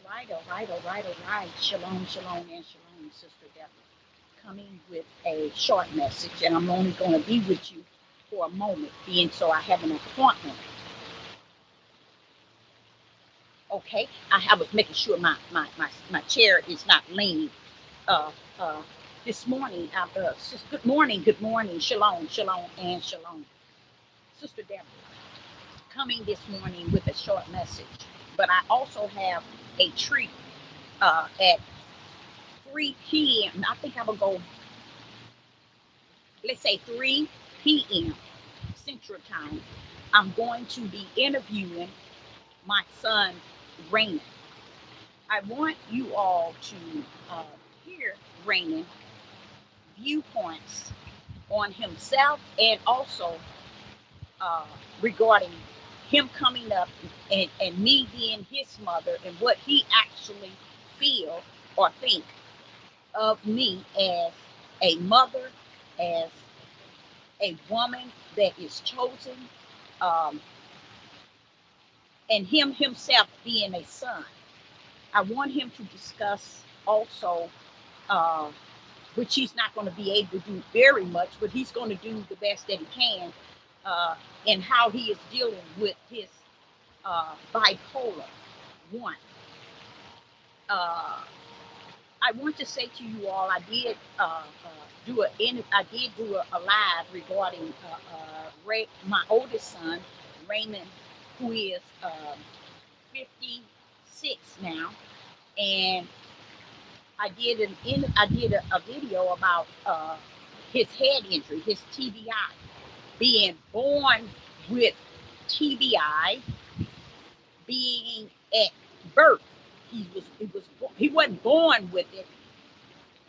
All right. Shalom, shalom, and shalom, Sister Deborah. Coming with a short message, and I'm only going to be with you for a moment, being so I have an appointment. Okay, I was making sure my chair is not leaning. Uh, uh, this morning, good morning, shalom, shalom, and shalom, Sister Deborah. Coming this morning with a short message, but I also have a treat at 3 p.m. I think I will go, let's say 3 p.m. Central Time. I'm going to be interviewing my son, Raymond. I want you all to uh, hear Raymond viewpoints on himself and also uh, regarding him coming up and me being his mother and what he actually feel or think of me as a mother, as a woman that is chosen, um, and him himself being a son. I want him to discuss also, uh, which he's not going to be able to do very much, but he's going to do the best that he can, and how he is dealing with his bipolar one. Uh, I want to say to you all, I did do a live regarding my oldest son, Raymond, who is 56 now, and I did a video about his head injury, his TBI, being born with TBI, being at birth. He wasn't born with it.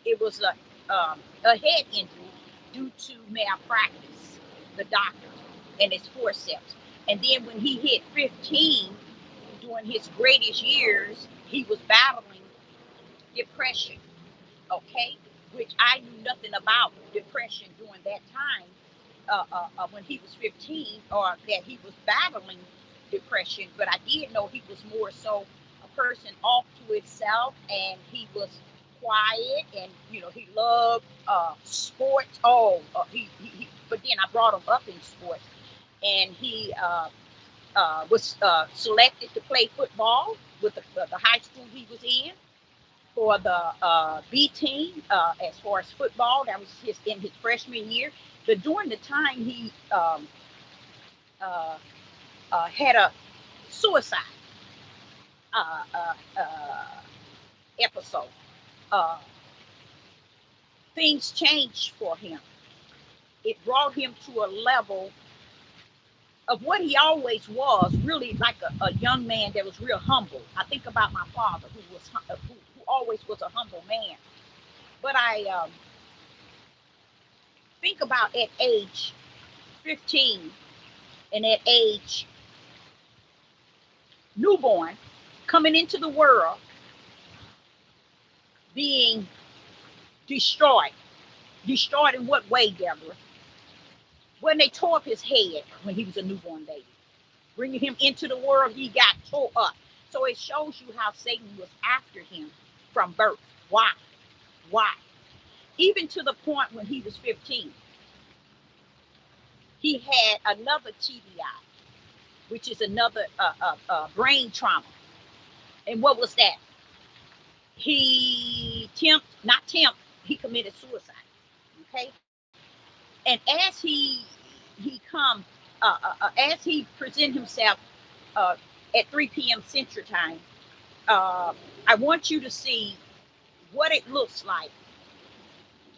It was a head injury due to malpractice, the doctor, and his forceps. And then when he hit 15, during his greatest years, he was battling depression, okay? Which I knew nothing about depression during that time when he was 15, or that he was battling depression, but I did know he was more so a person off to himself, and he was quiet, and he loved sports. But then I brought him up in sports, and he was selected to play football with the high school he was in for the B team as far as football. That was in his freshman year. But during the time he uh, had a suicide uh, uh, uh, episode, uh, things changed for him. It brought him to a level of what he always was, really like a young man that was real humble. I think about my father, who always was a humble man. But I think about at age 15 and at age newborn, coming into the world, being destroyed. Destroyed in what way, Deborah? When they tore up his head when he was a newborn baby. Bringing him into the world, he got tore up. So it shows you how Satan was after him from birth. Why? Why? Even to the point when he was 15, he had another TBI, which is another brain trauma. And what was that? Not tempt, he committed suicide. Okay, and as he present himself uh, at 3 p.m. Central Time, I want you to see what it looks like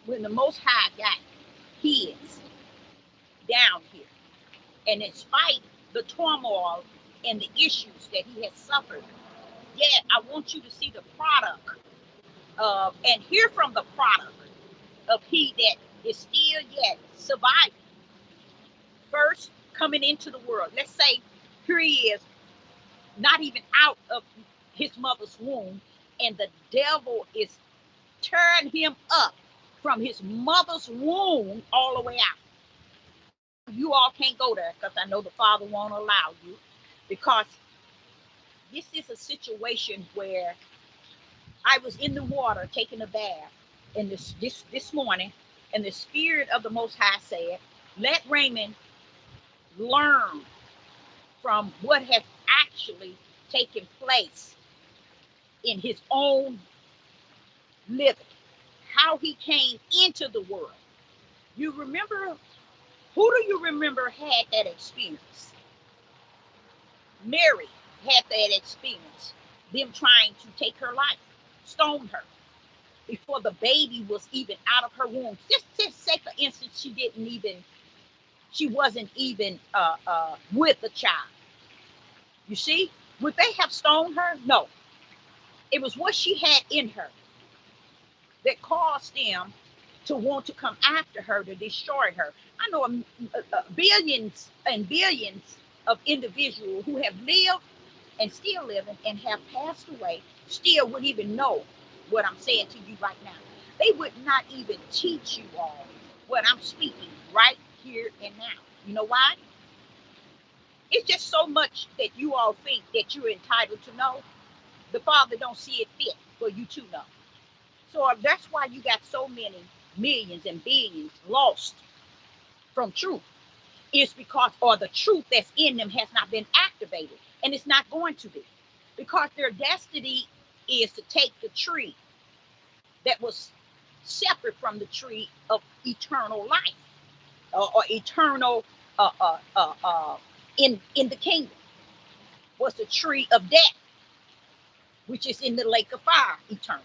when the Most High got his down here, and in spite the turmoil and the issues that he has suffered, yet I want you to see the product and hear from the product of he that is still yet surviving. First, coming into the world. Let's say here he is, not even out of his mother's womb, and the devil is tearing him up from his mother's womb all the way out. You all can't go there because I know the Father won't allow you, because this is a situation where I was in the water taking a bath, and this morning, and the Spirit of the Most High said, "Let Raymond learn from what has actually taken place in his own living, how he came into the world." You remember, who do you remember had that experience? Mary had that experience, them trying to take her life, stone her before the baby was even out of her womb. Just say for instance, she wasn't even with the child. You see, would they have stoned her? No. It was what she had in her that caused them to want to come after her, to destroy her. I know billions and billions of individuals who have lived and still living and have passed away still wouldn't even know what I'm saying to you right now. They would not even teach you all what I'm speaking right here and now. You know why? It's just so much that you all think that you're entitled to know. The Father don't see it fit for you to know. So that's why you got so many millions and billions lost from truth. It's because, or the truth that's in them has not been activated, and it's not going to be, because their destiny is to take the tree that was separate from the tree of eternal life, or eternal in the kingdom, was the tree of death, which is in the lake of fire, eternal.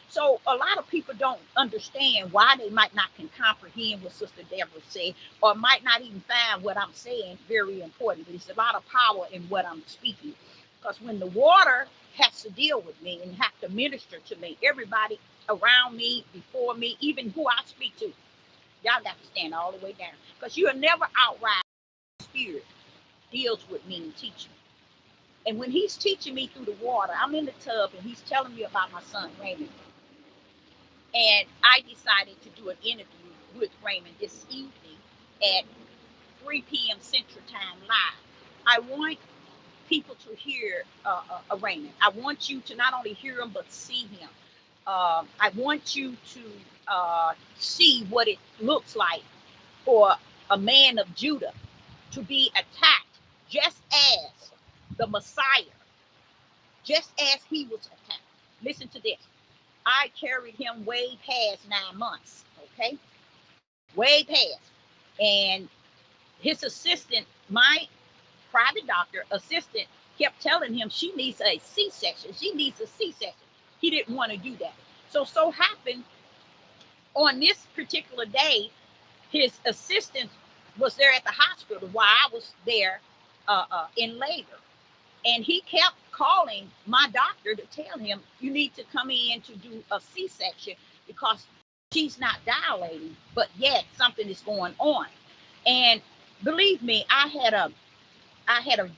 So a lot of people don't understand why they might not can comprehend what Sister Deborah said, or might not even find what I'm saying very important. But there's a lot of power in what I'm speaking, because when the water has to deal with me and have to minister to me, everybody around me, before me, even who I speak to, y'all got to stand all the way down, because you'll never outride the Spirit deals with me and teach me. And when he's teaching me through the water, I'm in the tub and he's telling me about my son Raymond. And I decided to do an interview with Raymond this evening at 3 p.m. Central Time live. I want people to hear Raymond. I want you to not only hear him, but see him. I want you to see what it looks like for a man of Judah to be attacked, just as the Messiah, just as he was attacked. Listen to this. I carried him way past 9 months, okay? Way past. And his assistant, my private doctor assistant, kept telling him she needs a C-section. She needs a C-section. He didn't want to do that. So happened on this particular day, his assistant was there at the hospital while I was there in labor. And he kept calling my doctor to tell him, you need to come in to do a C-section because she's not dilating, but yet something is going on. And believe me, I had a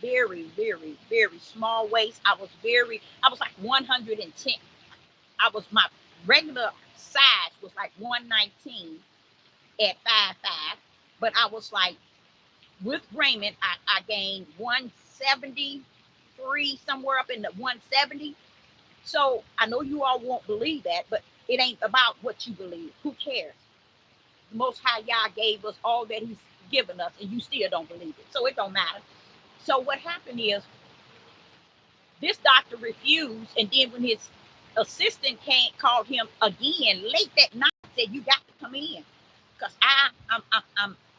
very, very, very small waist. I was like 110. My regular size was like 119 at 5'5", but I was like, with Raymond, I gained 173, somewhere up in the 170. So I know you all won't believe that, but it ain't about what you believe. Who cares? The Most High Yah gave us all that He's given us, and you still don't believe it. So it don't matter. So what happened is, this doctor refused, and then when his assistant called him again late that night, said, you got to come in because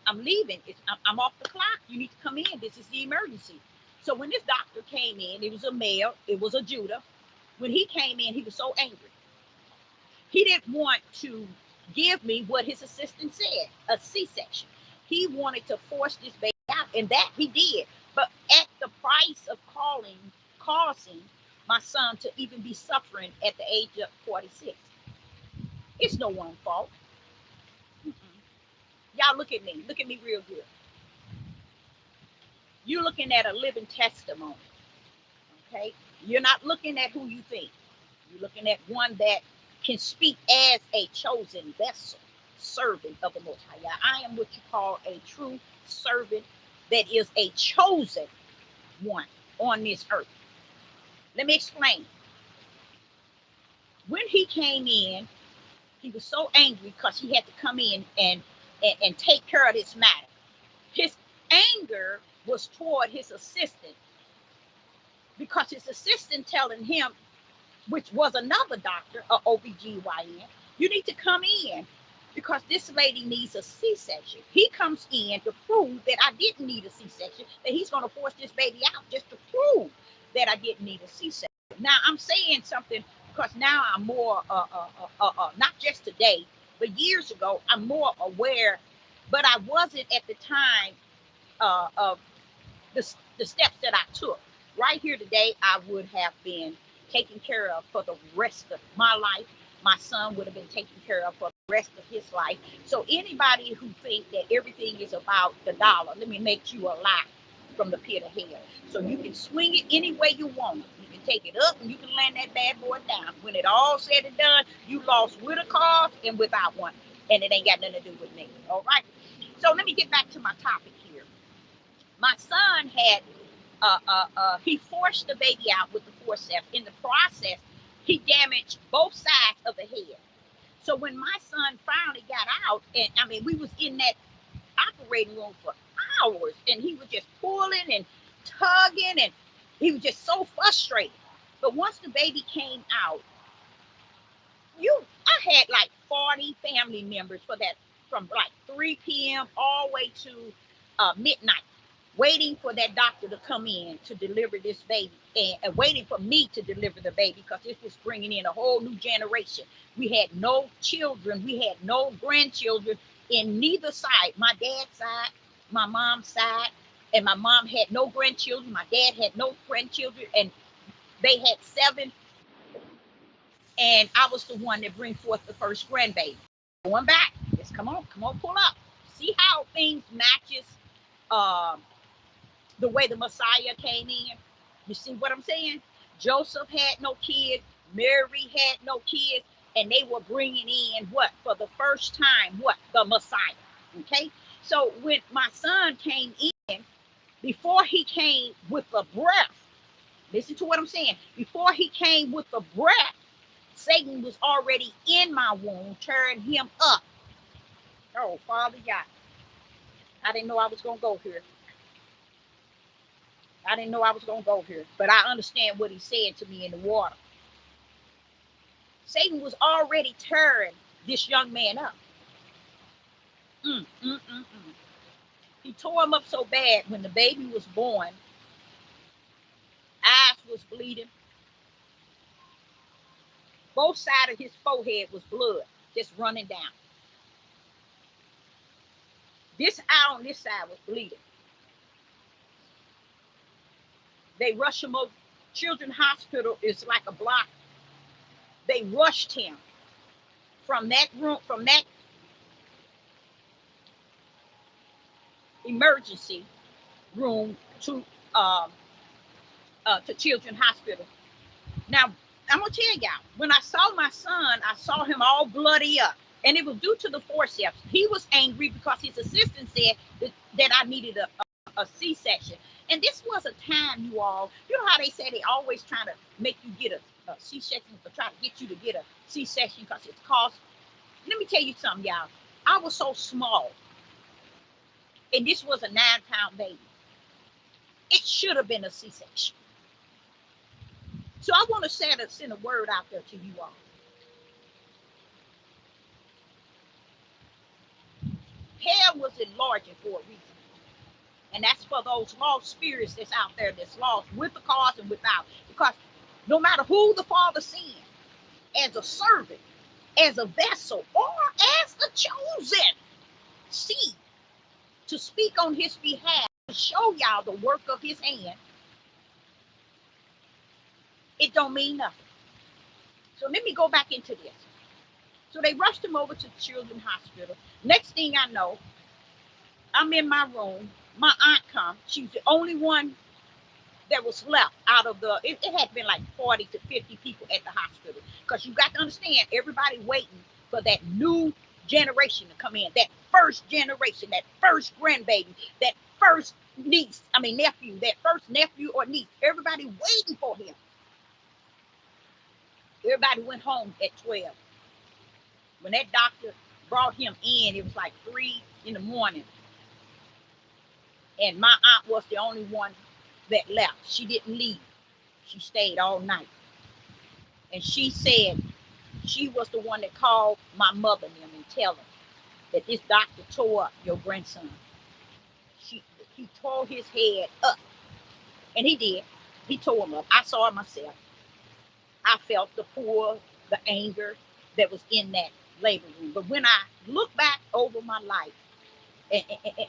I'm leaving. I'm off the clock. You need to come in. This is the emergency. So when this doctor came in, it was a male. It was a Judah. When he came in, he was so angry. He didn't want to give me what his assistant said, a C-section. He wanted to force this baby out, and that he did. But at the price of causing my son to even be suffering at the age of 46. It's no one's fault. Mm-mm. Y'all look at me. Look at me real good. You're looking at a living testimony. Okay? You're not looking at who you think. You're looking at one that can speak as a chosen vessel, servant of the Most High. I am what you call a true servant that is a chosen one on this earth. Let me explain. When he came in, he was so angry because he had to come in and take care of this matter. His anger was toward his assistant because his assistant telling him, which was another doctor, a OBGYN, you need to come in because this lady needs a C-section. He comes in to prove that I didn't need a C-section, that he's going to force this baby out just to prove that I didn't need a C-section. Now, I'm saying something because now I'm more, not just today, but years ago, I'm more aware, but I wasn't at the time of the steps that I took. Right here today, I would have been taken care of for the rest of my life. My son would have been taken care of for the rest of his life. So anybody who thinks that everything is about the dollar, let me make you a lie from the pit of hell. So you can swing it any way you want. You can take it up and you can land that bad boy down. When it all said and done, you lost with a cause and without one. And it ain't got nothing to do with me. All right. So let me get back to my topic here. My son had he forced the baby out with the forceps. In the process, he damaged both sides of the head. So when my son finally got out, and I mean, we was in that operating room for hours, and he was just pulling and tugging, and he was just so frustrated. But once the baby came out, I had like 40 family members for that from like 3 p.m. all the way to midnight, waiting for that doctor to come in to deliver this baby and waiting for me to deliver the baby because this was bringing in a whole new generation. We had no children, we had no grandchildren in neither side, my dad's side, my mom's side, and my mom had no grandchildren, my dad had no grandchildren, and they had 7, and I was the one that bring forth the first grandbaby. Going back, just come on, pull up. See how things matches um, the way the Messiah came in. You see what I'm saying? Joseph had no kids, Mary had no kids, and they were bringing in what for the first time? What the Messiah? Okay, so when my son came in, before he came with the breath, listen to what I'm saying. Before he came with the breath, Satan was already in my womb, tearing him up. Oh, Father God, I didn't know I was gonna go here. I didn't know I was gonna go here, but I understand what he said to me in the water. Satan was already tearing this young man up. Mm, mm, mm, mm. He tore him up so bad when the baby was born. Eyes was bleeding. Both sides of his forehead was blood just running down. This eye on this side was bleeding. They rushed him over. Children's Hospital is like a block. They rushed him from that room, from that emergency room to Children's Hospital. Now, I'm gonna tell y'all, when I saw my son, I saw him all bloody up, and it was due to the forceps. He was angry because his assistant said that I needed a C-section, and this was a time, you all. You know how they say they always trying to make you get a C-section, or try to get you to get a C-section because it's cost. Let me tell you something, y'all. I was so small, and this was a 9-pound baby. It should have been a C-section. So I want to send a word out there to you all. Hell was enlarging for a reason. And that's for those lost spirits that's out there that's lost with the cause and without. Because no matter who the Father sends, as a servant, as a vessel, or as a chosen seed to speak on his behalf, to show y'all the work of his hand, it don't mean nothing. So let me go back into this. So they rushed him over to the Children's Hospital. Next thing I know, I'm in my room. My aunt comes. She's the only one that was left out of it had been like 40 to 50 people at the hospital. Because you got to understand, everybody waiting for that new generation to come in, that first generation, that first grandbaby, that first nephew, that first nephew or niece. Everybody waiting for him. Everybody went home at 12. When that doctor brought him in, it was like 3 in the morning. And my aunt was the only one that left. She didn't leave. She stayed all night. And she said she was the one that called my mother and them and tell them that this doctor tore up your grandson. She, he tore his head up. And he did. He tore him up. I saw it myself. I felt the pull, the anger that was in that labor room. But when I look back over my life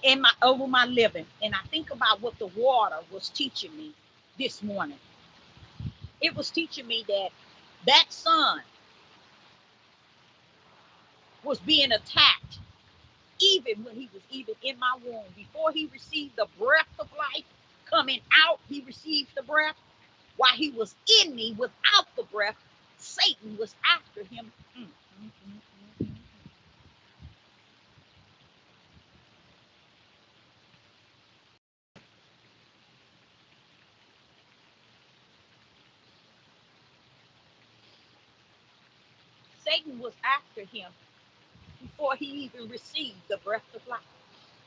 and my over my living, and I think about what the water was teaching me this morning, it was teaching me that that son was being attacked even when he was even in my womb. Before he received the breath of life coming out, he received the breath. While he was in me without the breath, Satan was after him. Satan was after him before he even received the breath of life.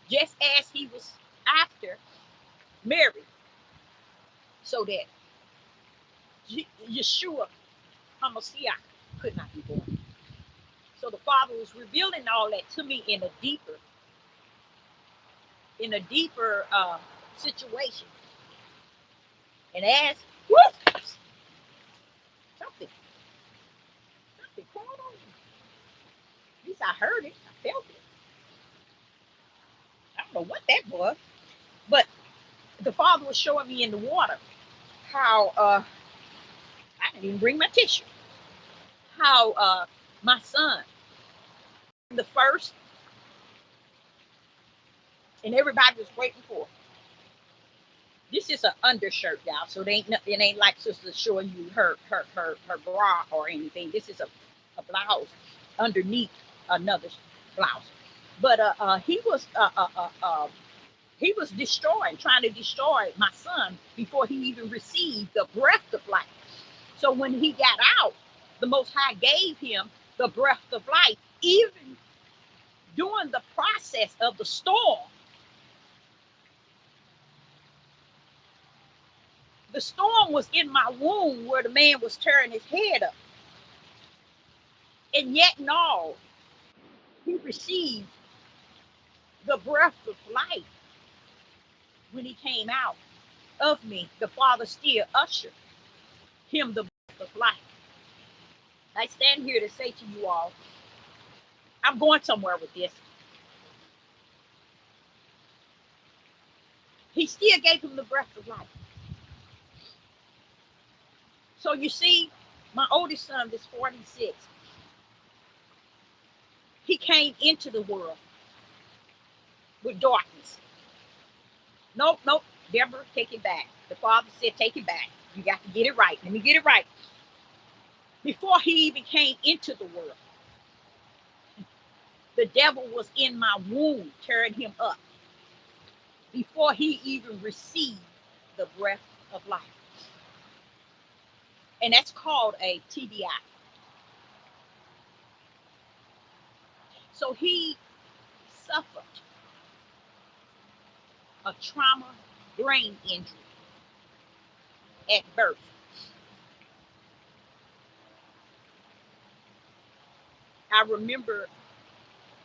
Just as he was after Mary, so that Yeshua HaMashiach could not be born. So the Father was revealing all that to me in a deeper situation. And as something, something crawled on me. At least I heard it, I felt it. I don't know what that was, but the Father was showing me in the water how I didn't even bring my tissue. How my son, the first, and everybody was waiting for. This is an undershirt, y'all. So it ain't like sister showing you her bra or anything. This is a blouse underneath another blouse. But he was destroying, trying to destroy my son before he even received the breath of life. So when he got out, the Most High gave him the breath of life, even during the process of the storm. The storm was in my womb where the man was tearing his head up. And yet, no, he received the breath of life when he came out of me. The Father still ushered him the breath of life. I stand here to say to you all, I'm going somewhere with this. He still gave him the breath of life. So you see, my oldest son is 46. He came into the world with darkness. Nope, nope. Deborah, take it back. The Father said, take it back. You got to get it right. Let me get it right. Before he even came into the world, the devil was in my womb, tearing him up before he even received the breath of life. And that's called a TBI. So he suffered a trauma brain injury at birth. I remember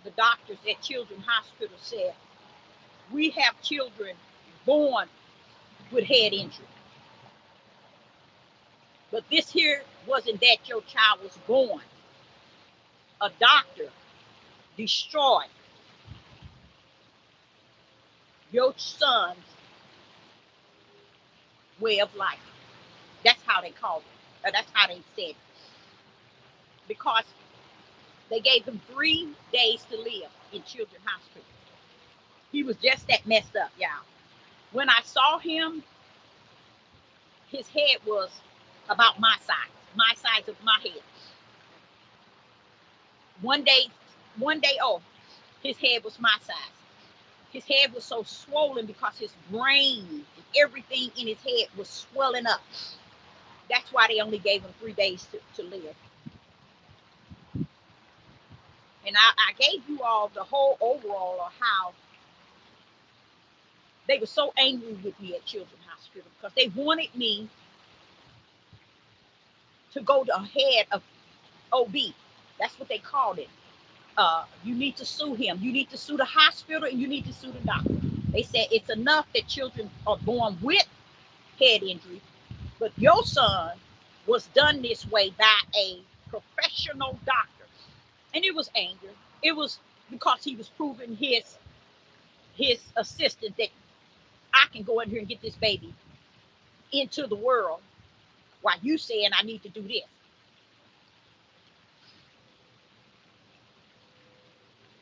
the doctors at Children's Hospital said, we have children born with head injury. But this here wasn't that your child was born. A doctor destroyed your son's way of life. That's how they called it. That's how they said it. Because they gave him 3 days to live in Children's Hospital. He was just that messed up, y'all. When I saw him, his head was about my size of my head. One day, oh, his head was my size. His head was so swollen because his brain and everything in his head was swelling up. That's why they only gave him 3 days to live. And I gave you all the whole overall of how they were so angry with me at Children's Hospital because they wanted me to go to ahead of OB. That's what they called it. You need to sue him. You need to sue the hospital and you need to sue the doctor. They said it's enough that children are born with head injury, but your son was done this way by a professional doctor. And it was anger. It was because he was proving his assistant that I can go in here and get this baby into the world while you saying I need to do this.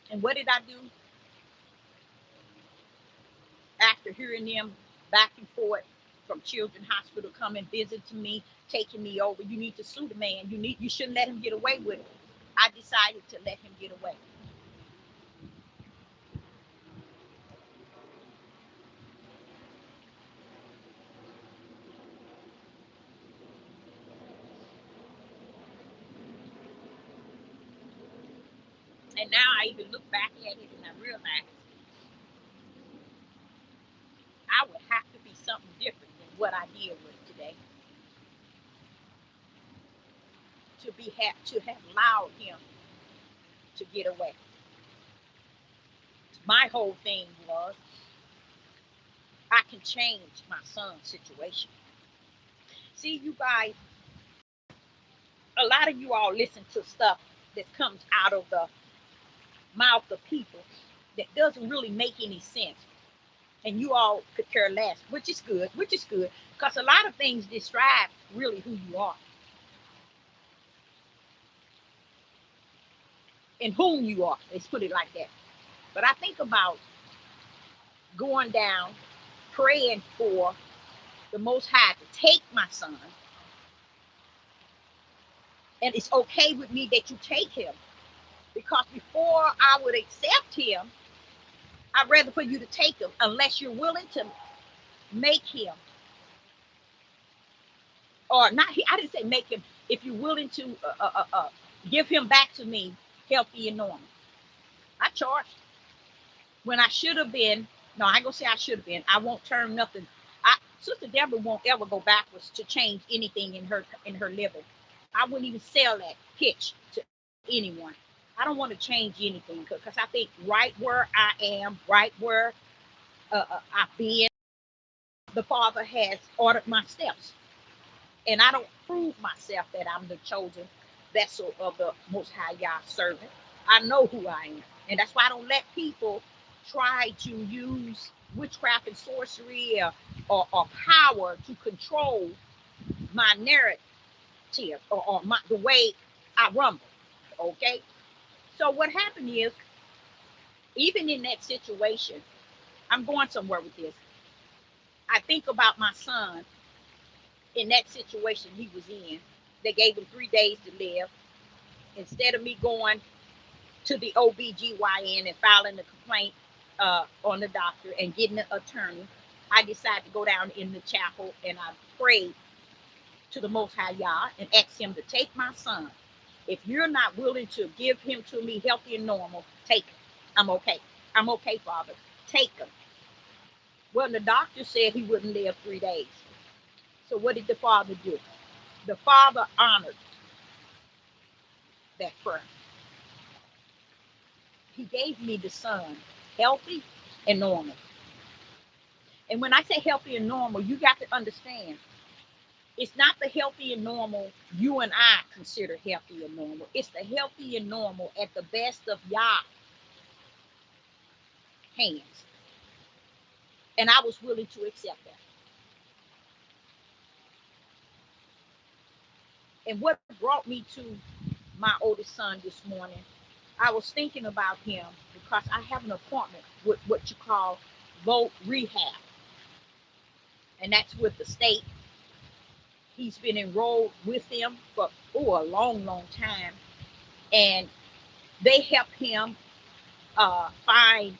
And what did I do? After hearing them back and forth from Children's Hospital coming visiting me, taking me over, you need to sue the man. You shouldn't let him get away with it. I decided to let him get away. And now I even look back at it and I realize I would have to be something different than what I did with today to have allowed him to get away. My whole thing was I can change my son's situation. See, you guys, a lot of you all listen to stuff that comes out of the mouth of people that doesn't really make any sense. And you all could care less, which is good, because a lot of things describe really who you are and whom you are. Let's put it like that. But I think about going down, praying for the Most High to take my son, and it's okay with me that you take him, because before I would accept him, I'd rather for you to take him, unless you're willing to make him, or not. I didn't say make him. If you're willing to give him back to me, healthy and normal. I charged when I should have been. No, I ain't gonna say I should have been. I won't turn nothing. Sister Deborah won't ever go backwards to change anything in her living. I wouldn't even sell that pitch to anyone. I don't want to change anything because I think right where I am, right where I've been, the Father has ordered my steps. And I don't prove myself that I'm the chosen vessel of the Most High Yah servant. I know who I am. And that's why I don't let people try to use witchcraft and sorcery or power to control my narrative or the way I rumble. Okay? So what happened is, even in that situation, I'm going somewhere with this. I think about my son in that situation he was in. They gave him 3 days to live. Instead of me going to the OBGYN and filing a complaint on the doctor and getting an attorney, I decided to go down in the chapel and I prayed to the Most High Yah and asked him to take my son. If you're not willing to give him to me healthy and normal, take him. I'm okay. I'm okay, Father. Take him. Well, the doctor said he wouldn't live 3 days. So what did the Father do? The Father honored that prayer. He gave me the son, healthy and normal. And when I say healthy and normal, you got to understand, it's not the healthy and normal you and I consider healthy and normal. It's the healthy and normal at the best of Yah hands. And I was willing to accept that. And what brought me to my oldest son this morning, I was thinking about him because I have an appointment with what you call low rehab. And that's with the state. He's been enrolled with them for a long, long time. And they help him find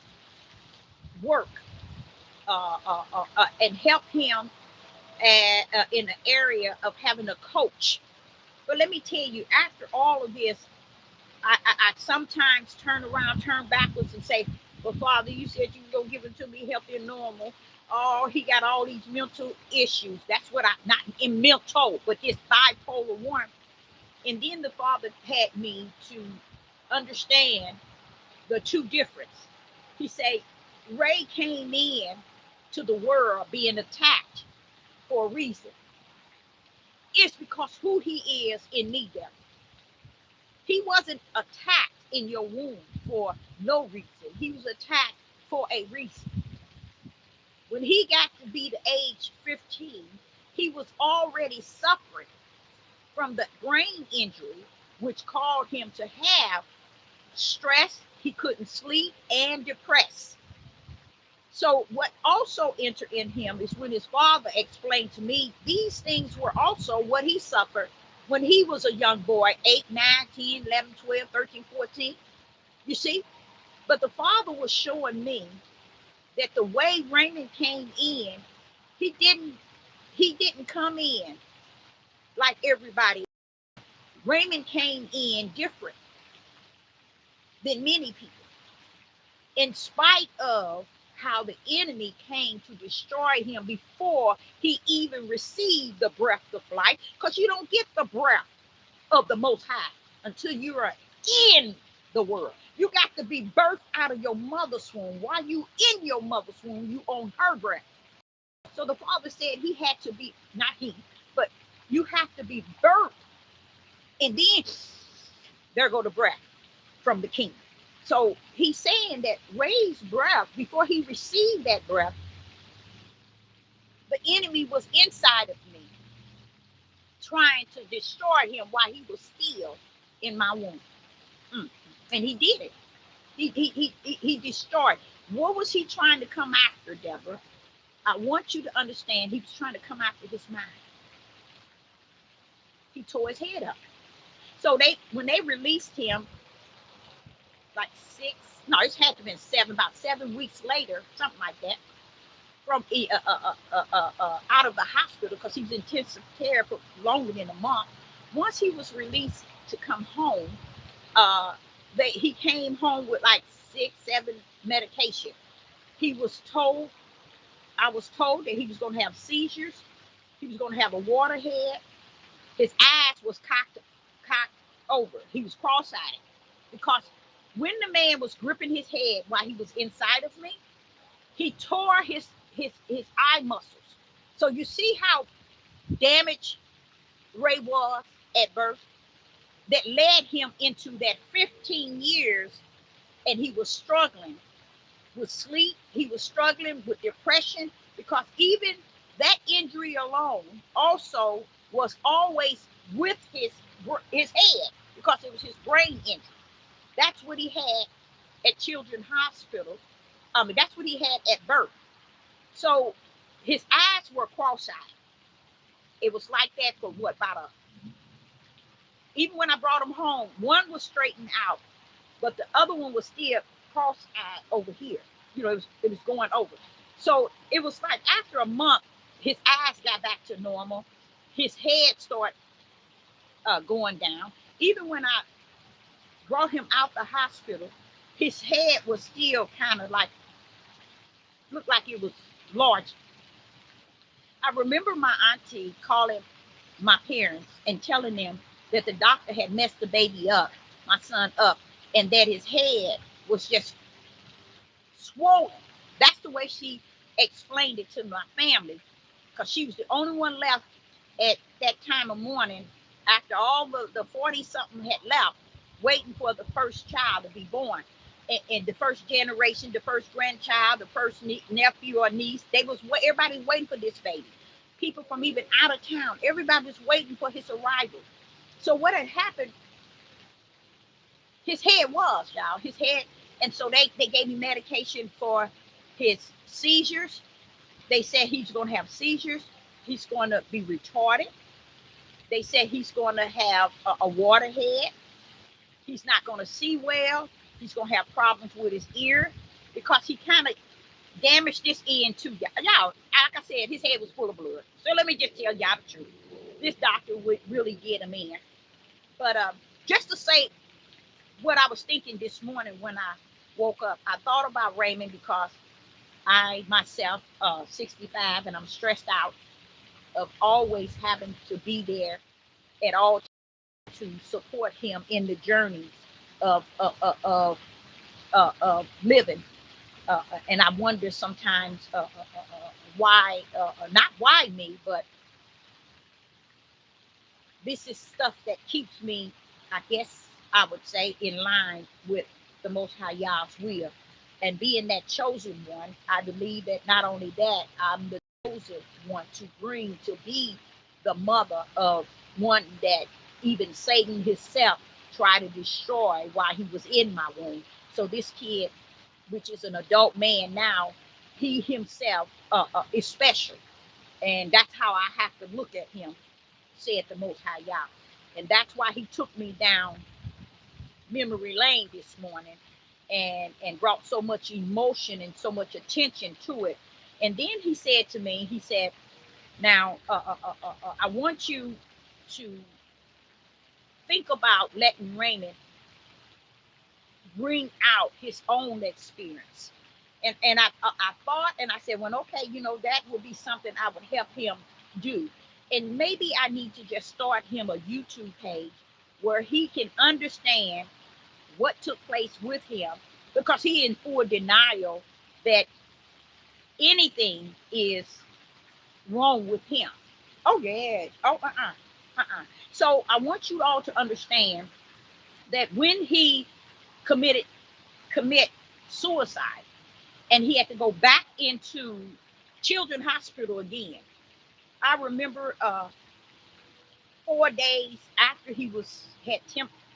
work and help him in the area of having a coach. But let me tell you, after all of this, I sometimes turn around, turn backwards, and say, "Well, Father, you said you were gonna give it to me healthy and normal. Oh, he got all these mental issues. That's what I not in mental, but this bipolar one." And then the Father had me to understand the two difference. He said, Ray came in to the world being attacked for a reason. It's because who he is in me there. He wasn't attacked in your womb for no reason. He was attacked for a reason. When he got to be the age 15, he was already suffering from the brain injury, which caused him to have stress. He couldn't sleep and depressed. So what also entered in him is when his father explained to me these things were also what he suffered when he was a young boy, 8, 9, 10, 11, 12, 13, 14. You see? But the father was showing me that the way Raymond came in, he didn't he didn't come in like everybody. Raymond came in different than many people. In spite of how the enemy came to destroy him before he even received the breath of life, because you don't get the breath of the Most High until you are in the world. You got to be birthed out of your mother's womb. While you in your mother's womb, you own her breath. So the Father said he had to be, not he, but you have to be birthed, and then there go the breath from the king. So he's saying that Ray's breath, before he received that breath, the enemy was inside of me, trying to destroy him while he was still in my womb. Mm. And he did it. He destroyed. What was he trying to come after, Deborah? I want you to understand he was trying to come after his mind. He tore his head up. So when they released him, like 6, no, it had to have been 7, about 7 weeks later, something like that, from out of the hospital, because he was in intensive care for longer than a month. Once he was released to come home, uh, he came home with like 6, 7 medication. He was told, I was told that he was going to have seizures. He was going to have a waterhead. His eyes was cocked over. He was cross-eyed because when the man was gripping his head while he was inside of me, he tore his eye muscles. So you see how damaged Ray was at birth, that led him into that 15 years, and he was struggling with sleep. He was struggling with depression, because even that injury alone also was always with his head, because it was his brain injury. That's what he had at Children's Hospital. That's what he had at birth. So his eyes were cross-eyed. It was like that for what, about a, even when I brought him home, one was straightened out, but the other one was still cross-eyed over here. It was going over. So it was like after a month, his eyes got back to normal. His head started going down. Even when I brought him out the hospital, his head was still kind of like, looked like it was large. I remember my auntie calling my parents and telling them that the doctor had messed the baby up, my son up, and that his head was just swollen. That's the way she explained it to my family, because she was the only one left at that time of morning, after all the 40 something had left, waiting for the first child to be born. And the first generation, the first grandchild, the first nephew or niece, everybody was waiting for this baby. People from even out of town, everybody was waiting for his arrival. So what had happened, his head was, y'all, his head. And so they gave me medication for his seizures. They said he's going to have seizures. He's going to be retarded. They said he's going to have a waterhead. He's not going to see well. He's going to have problems with his ear, because he kind of damaged this end too. Y'all, like I said his head was full of blood. So let me just tell y'all the truth. This doctor would really get him in. But just to say what I was thinking this morning when I woke up, I thought about Raymond because I myself, 65, and I'm stressed out of always having to be there at all to support him in the journeys of living. And I wonder sometimes why, not why me, but this is stuff that keeps me, I guess I would say, in line with the Most High Yah's will. And being that chosen one, I believe that not only that, I'm the chosen one to bring to be the mother of one that even Satan himself tried to destroy while he was in my womb. So this kid, which is an adult man now, he himself is special. And that's how I have to look at him, said the Most High Yah. And that's why he took me down memory lane this morning and brought so much emotion and so much attention to it. And then he said to me, he said, now, I want you to think about letting Raymond bring out his own experience. And I thought, and I said, well, okay, that would be something I would help him do. And maybe I need to just start him a YouTube page where he can understand what took place with him, because he in full denial that anything is wrong with him. Oh yeah. Oh So I want you all to understand that when he committed commit suicide and he had to go back into children's hospital again. I remember 4 days after he was had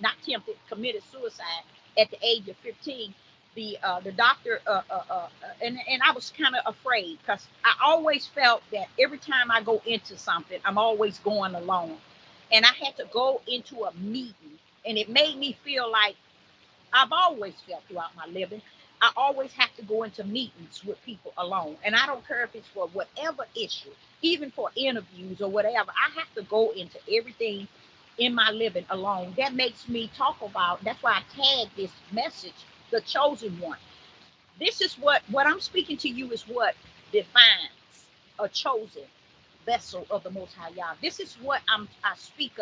not tempted, committed suicide at the age of 15. The doctor and I was kind of afraid because I always felt that every time I go into something, I'm always going alone, and I had to go into a meeting, and it made me feel like I've always felt throughout my living. I always have to go into meetings with people alone. And I don't care if it's for whatever issue, even for interviews or whatever. I have to go into everything in my living alone. That makes me talk about, that's why I tagged this message, the chosen one. This is what I'm speaking to you is what defines a chosen vessel of the Most High Yah. This is what I speak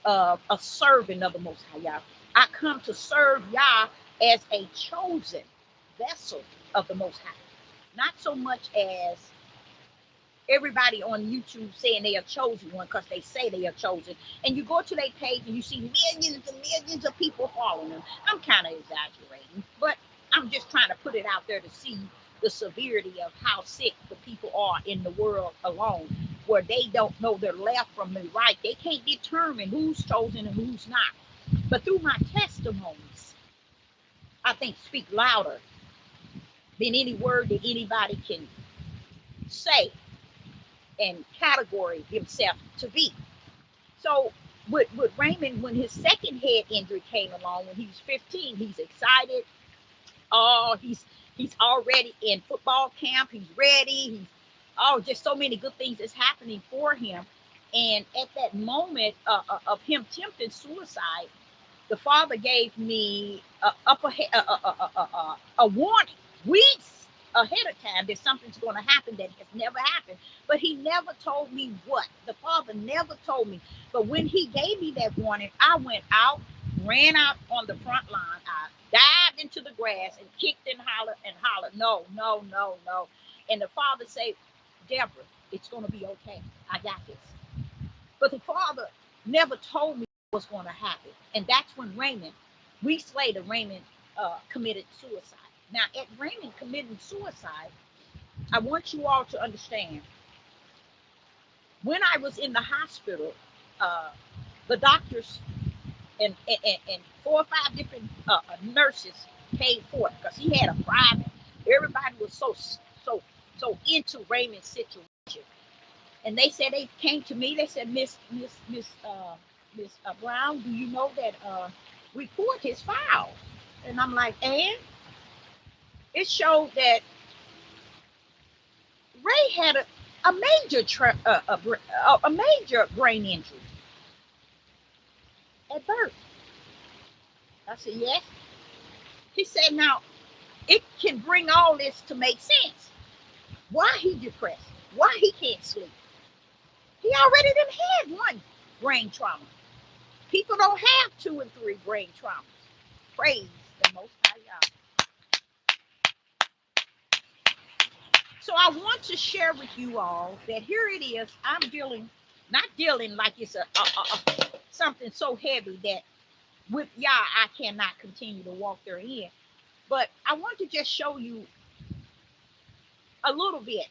of a servant of the Most High Yah. I come to serve Yah as a chosen vessel of the Most High, not so much as everybody on YouTube saying they are chosen one because they say they are chosen. And you go to their page and you see millions and millions of people following them. I'm kind of exaggerating, but I'm just trying to put it out there to see the severity of how sick the people are in the world alone, where they don't know their left from the right. They can't determine who's chosen and who's not. But through my testimonies, I think speak louder than any word that anybody can say and category himself to be. So with Raymond, when his second head injury came along when he was 15, he's excited. Oh, he's already in football camp. He's ready. He's just so many good things is happening for him. And at that moment of him attempting suicide, the father gave me a warning weeks ahead of time that something's going to happen that has never happened. But he never told me what. The father never told me. But when he gave me that warning, I went out, ran out on the front line. I dived into the grass and kicked and hollered, no, no, no, no. And the father said, Deborah, it's going to be okay. I got this. But the father never told me what was going to happen. And that's when weeks later, Raymond committed suicide. Now, at Raymond committing suicide, I want you all to understand, when I was in the hospital, the doctors and 4 or 5 different nurses paid for it because he had a private. Everybody was so into Raymond's situation. And they said, they came to me, they said, Miss Brown, do you know that report his file? And I'm like, and it showed that Ray had a major a major brain injury at birth. I said, yes. He said, now it can bring all this to make sense. Why he depressed? Why he can't sleep? He already done had one brain trauma. People don't have two and three brain traumas. Praise the Most High God. So I want to share with you all that here it is. I'm dealing, not dealing like it's something so heavy that with Yah I cannot continue to walk therein. But I want to just show you a little bit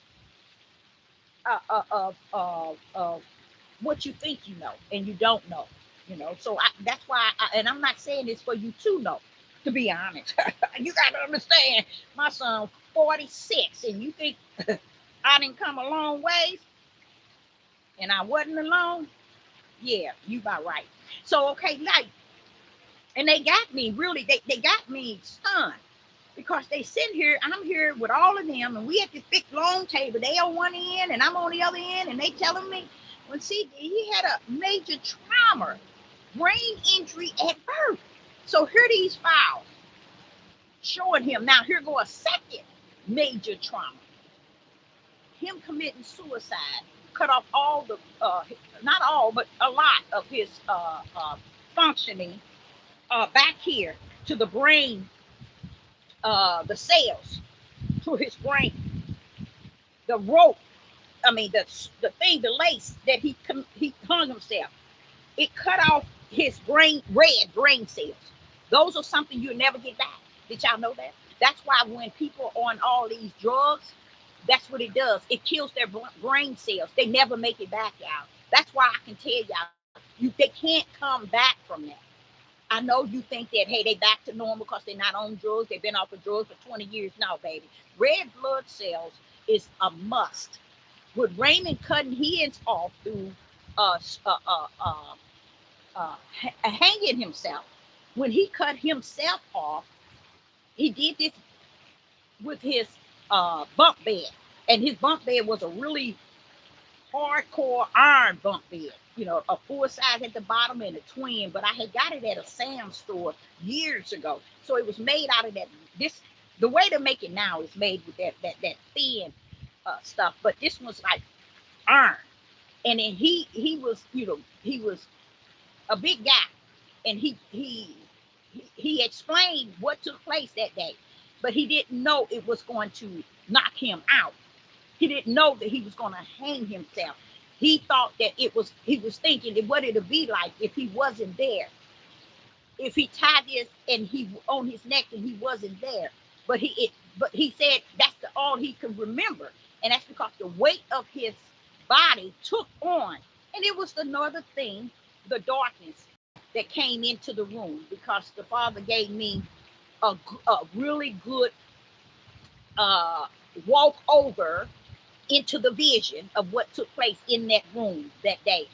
of what you think you know and you don't know. So that's why, and I'm not saying this for you to know. To be honest, you got to understand. My son 46, and you think I didn't come a long ways, and I wasn't alone. Yeah, you about right. So okay, like, and they got me really. They got me stunned because they sit here. I'm here with all of them, and we at this big long table. They on one end, and I'm on the other end, and they telling me, when see, he had a major trauma, brain injury at birth. So here these files showing him. Now here go a second major trauma. Him committing suicide, cut off all the, not all, but a lot of his functioning back here to the brain, the cells to his brain, the rope. I mean, the thing, the lace that he hung himself. It cut off his red brain cells. Those are something you'll never get back. Did y'all know that? That's why when people are on all these drugs, that's what it does. It kills their brain cells. They never make it back, y'all. That's why I can tell y'all, they can't come back from that. I know you think that, hey, they back to normal because they're not on drugs. They've been off of drugs for 20 years now, baby. Red blood cells is a must. With Raymond cutting his off through uh, uh, uh, uh, hanging himself, when he cut himself off, he did this with his bunk bed. And his bunk bed was a really hardcore iron bunk bed, a full size at the bottom and a twin. But I had got it at a Sam's store years ago. So it was made out of that. This The way to make it now is made with that thin stuff. But this was like iron. And then he was, he was a big guy, and he explained what took place that day, but he didn't know it was going to knock him out. He didn't know that he was going to hang himself. He was thinking that what it'd be like if he wasn't there, if he tied this and he on his neck and he wasn't there. But he said that's all he could remember, and that's because the weight of his body took on, and it was another thing, the darkness that came into the room, because the Father gave me a really good uh, walk over into the vision of what took place in that room that day.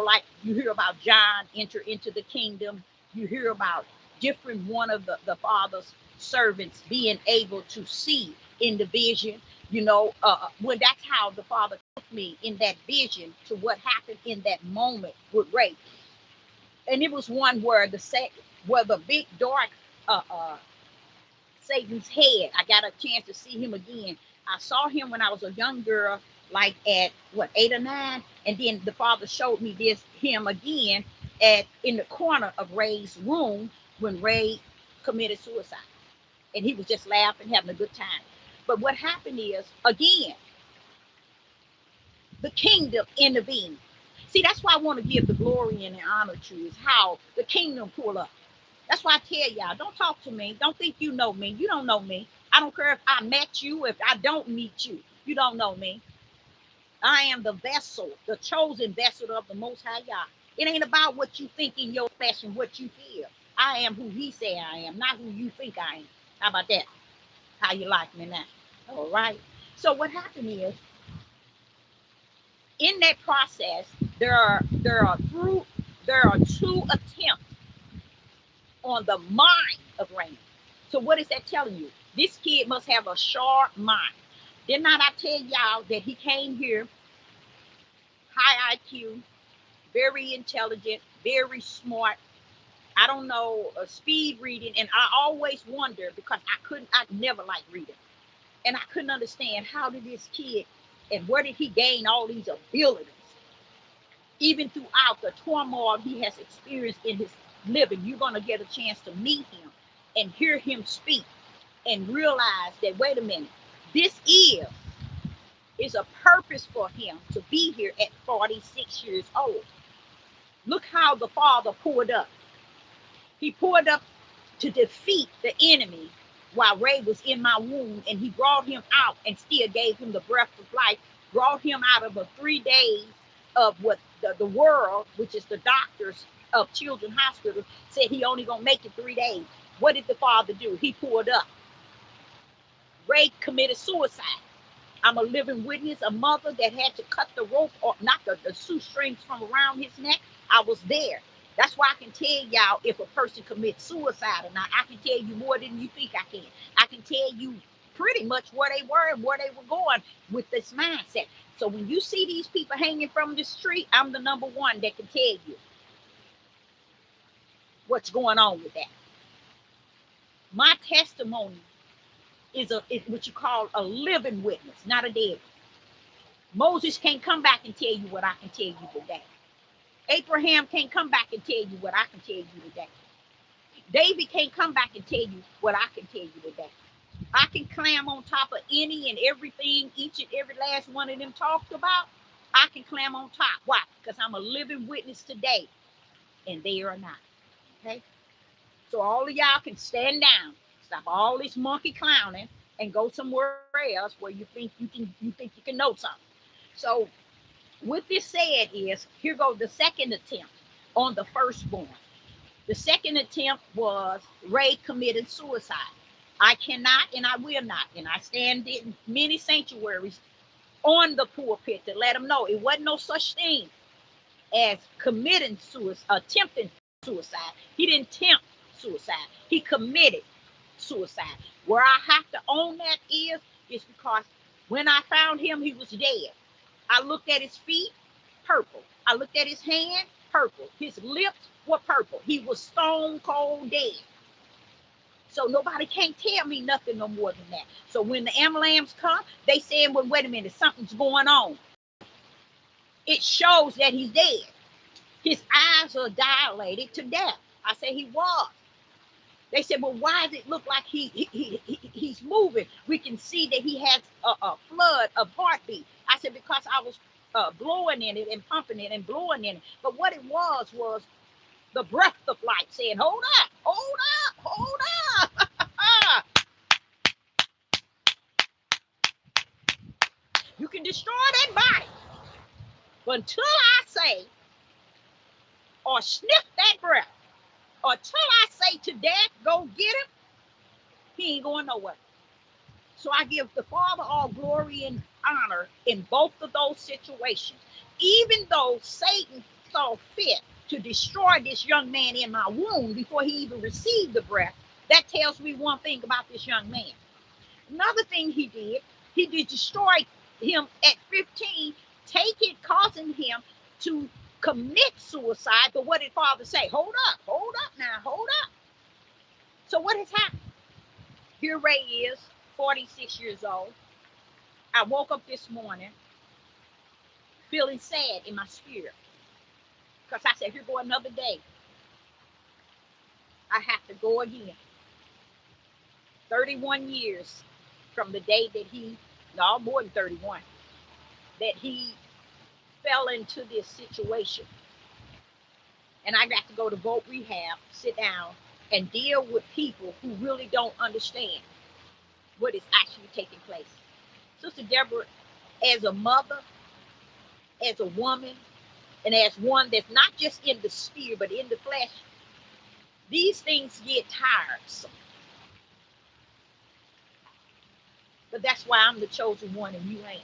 Like you hear about John enter into the kingdom, you hear about different one of the Father's servants being able to see in the vision. When that's how the Father took me in that vision to what happened in that moment with Ray. And it was one where the big dark uh, uh, Satan's head. I got a chance to see him again. I saw him when I was a young girl, like at what 8 or 9, and then the Father showed me him again at in the corner of Ray's room when Ray committed suicide, and he was just laughing, having a good time. But what happened is, again, the kingdom intervened. See, that's why I want to give the glory and the honor to, is how the kingdom pull up. That's why I tell y'all, don't talk to me. Don't think you know me. You don't know me. I don't care if I met you, if I don't meet you. You don't know me. I am the vessel, the chosen vessel of the Most High God. It ain't about what you think in your flesh and what you feel. I am who He say I am, not who you think I am. How about that? How you like me now? All right. So what happened is, in that process, there are two attempts on the mind of Raymond. So what is that telling you? This kid must have a sharp mind. Did not I tell y'all that he came here high IQ, very intelligent, very smart? I don't know, speed reading. And I always wonder because I never liked reading. And I couldn't understand how did this kid and where did he gain all these abilities? Even throughout the turmoil he has experienced in his living, you're going to get a chance to meet him and hear him speak and realize that, wait a minute, this is a purpose for him to be here at 46 years old. Look how the Father poured up. He poured up to defeat the enemy while Ray was in my womb, and he brought him out and still gave him the breath of life, brought him out of the 3 days of what the world, which is the doctors of Children's Hospital, said he only gonna make it 3 days. What did the Father do? He poured up. Ray committed suicide. I'm a living witness, a mother that had to cut the rope, or not the shoestrings from around his neck. I was there. That's why I can tell y'all if a person commits suicide or not. I can tell you more than you think I can. I can tell you pretty much where they were and where they were going with this mindset. So when you see these people hanging from the street, I'm the number one that can tell you what's going on with that. My testimony is what you call a living witness, not a dead. Moses can't come back and tell you what I can tell you today. Abraham can't come back and tell you what I can tell you today. David can't come back and tell you what I can tell you today. I can climb on top of any and everything each and every last one of them talked about. I can climb on top. Why? Because I'm a living witness today, and they are not. Okay? So all of y'all can stand down, stop all this monkey clowning, and go somewhere else where you think you can know something. So what this said is, here goes the second attempt on the firstborn. The second attempt was Ray committed suicide. I cannot and I will not, and I stand in many sanctuaries on the pulpit to let them know it wasn't no such thing as committing suicide, attempting suicide. He didn't attempt suicide. He committed suicide. Where I have to own that is because when I found him, he was dead. I looked at his feet, purple. I looked at his hand, purple. His lips were purple. He was stone cold dead. So nobody can't tell me nothing no more than that. So when the ambulance come, they said, well, wait a minute, something's going on. It shows that he's dead. His eyes are dilated to death. I said he was. They said, well, why does it look like he's moving? We can see that he has a flood of heartbeat. I said, because I was blowing in it and pumping it and blowing in it. But what it was the breath of life saying, hold up, hold up, hold up. You can destroy that body. But until I say, or sniff that breath, or till I say to death, go get him, he ain't going nowhere. So I give the Father all glory and honor in both of those situations. Even though Satan saw fit to destroy this young man in my womb before he even received the breath, that tells me one thing about this young man. Another thing he did destroy him at 15, causing him to commit suicide. But what did Father say? Hold up now, hold up. So what has happened? Here Ray is, 46 years old. I woke up this morning feeling sad in my spirit because I said, here go another day. I have to go again. 31 years from the day that no, more than 31, that he fell into this situation. And I got to go to voc rehab, sit down, and deal with people who really don't understand what is actually taking place. Sister Deborah, as a mother, as a woman, and as one that's not just in the spirit, but in the flesh, these things get tiresome. But that's why I'm the chosen one and you ain't.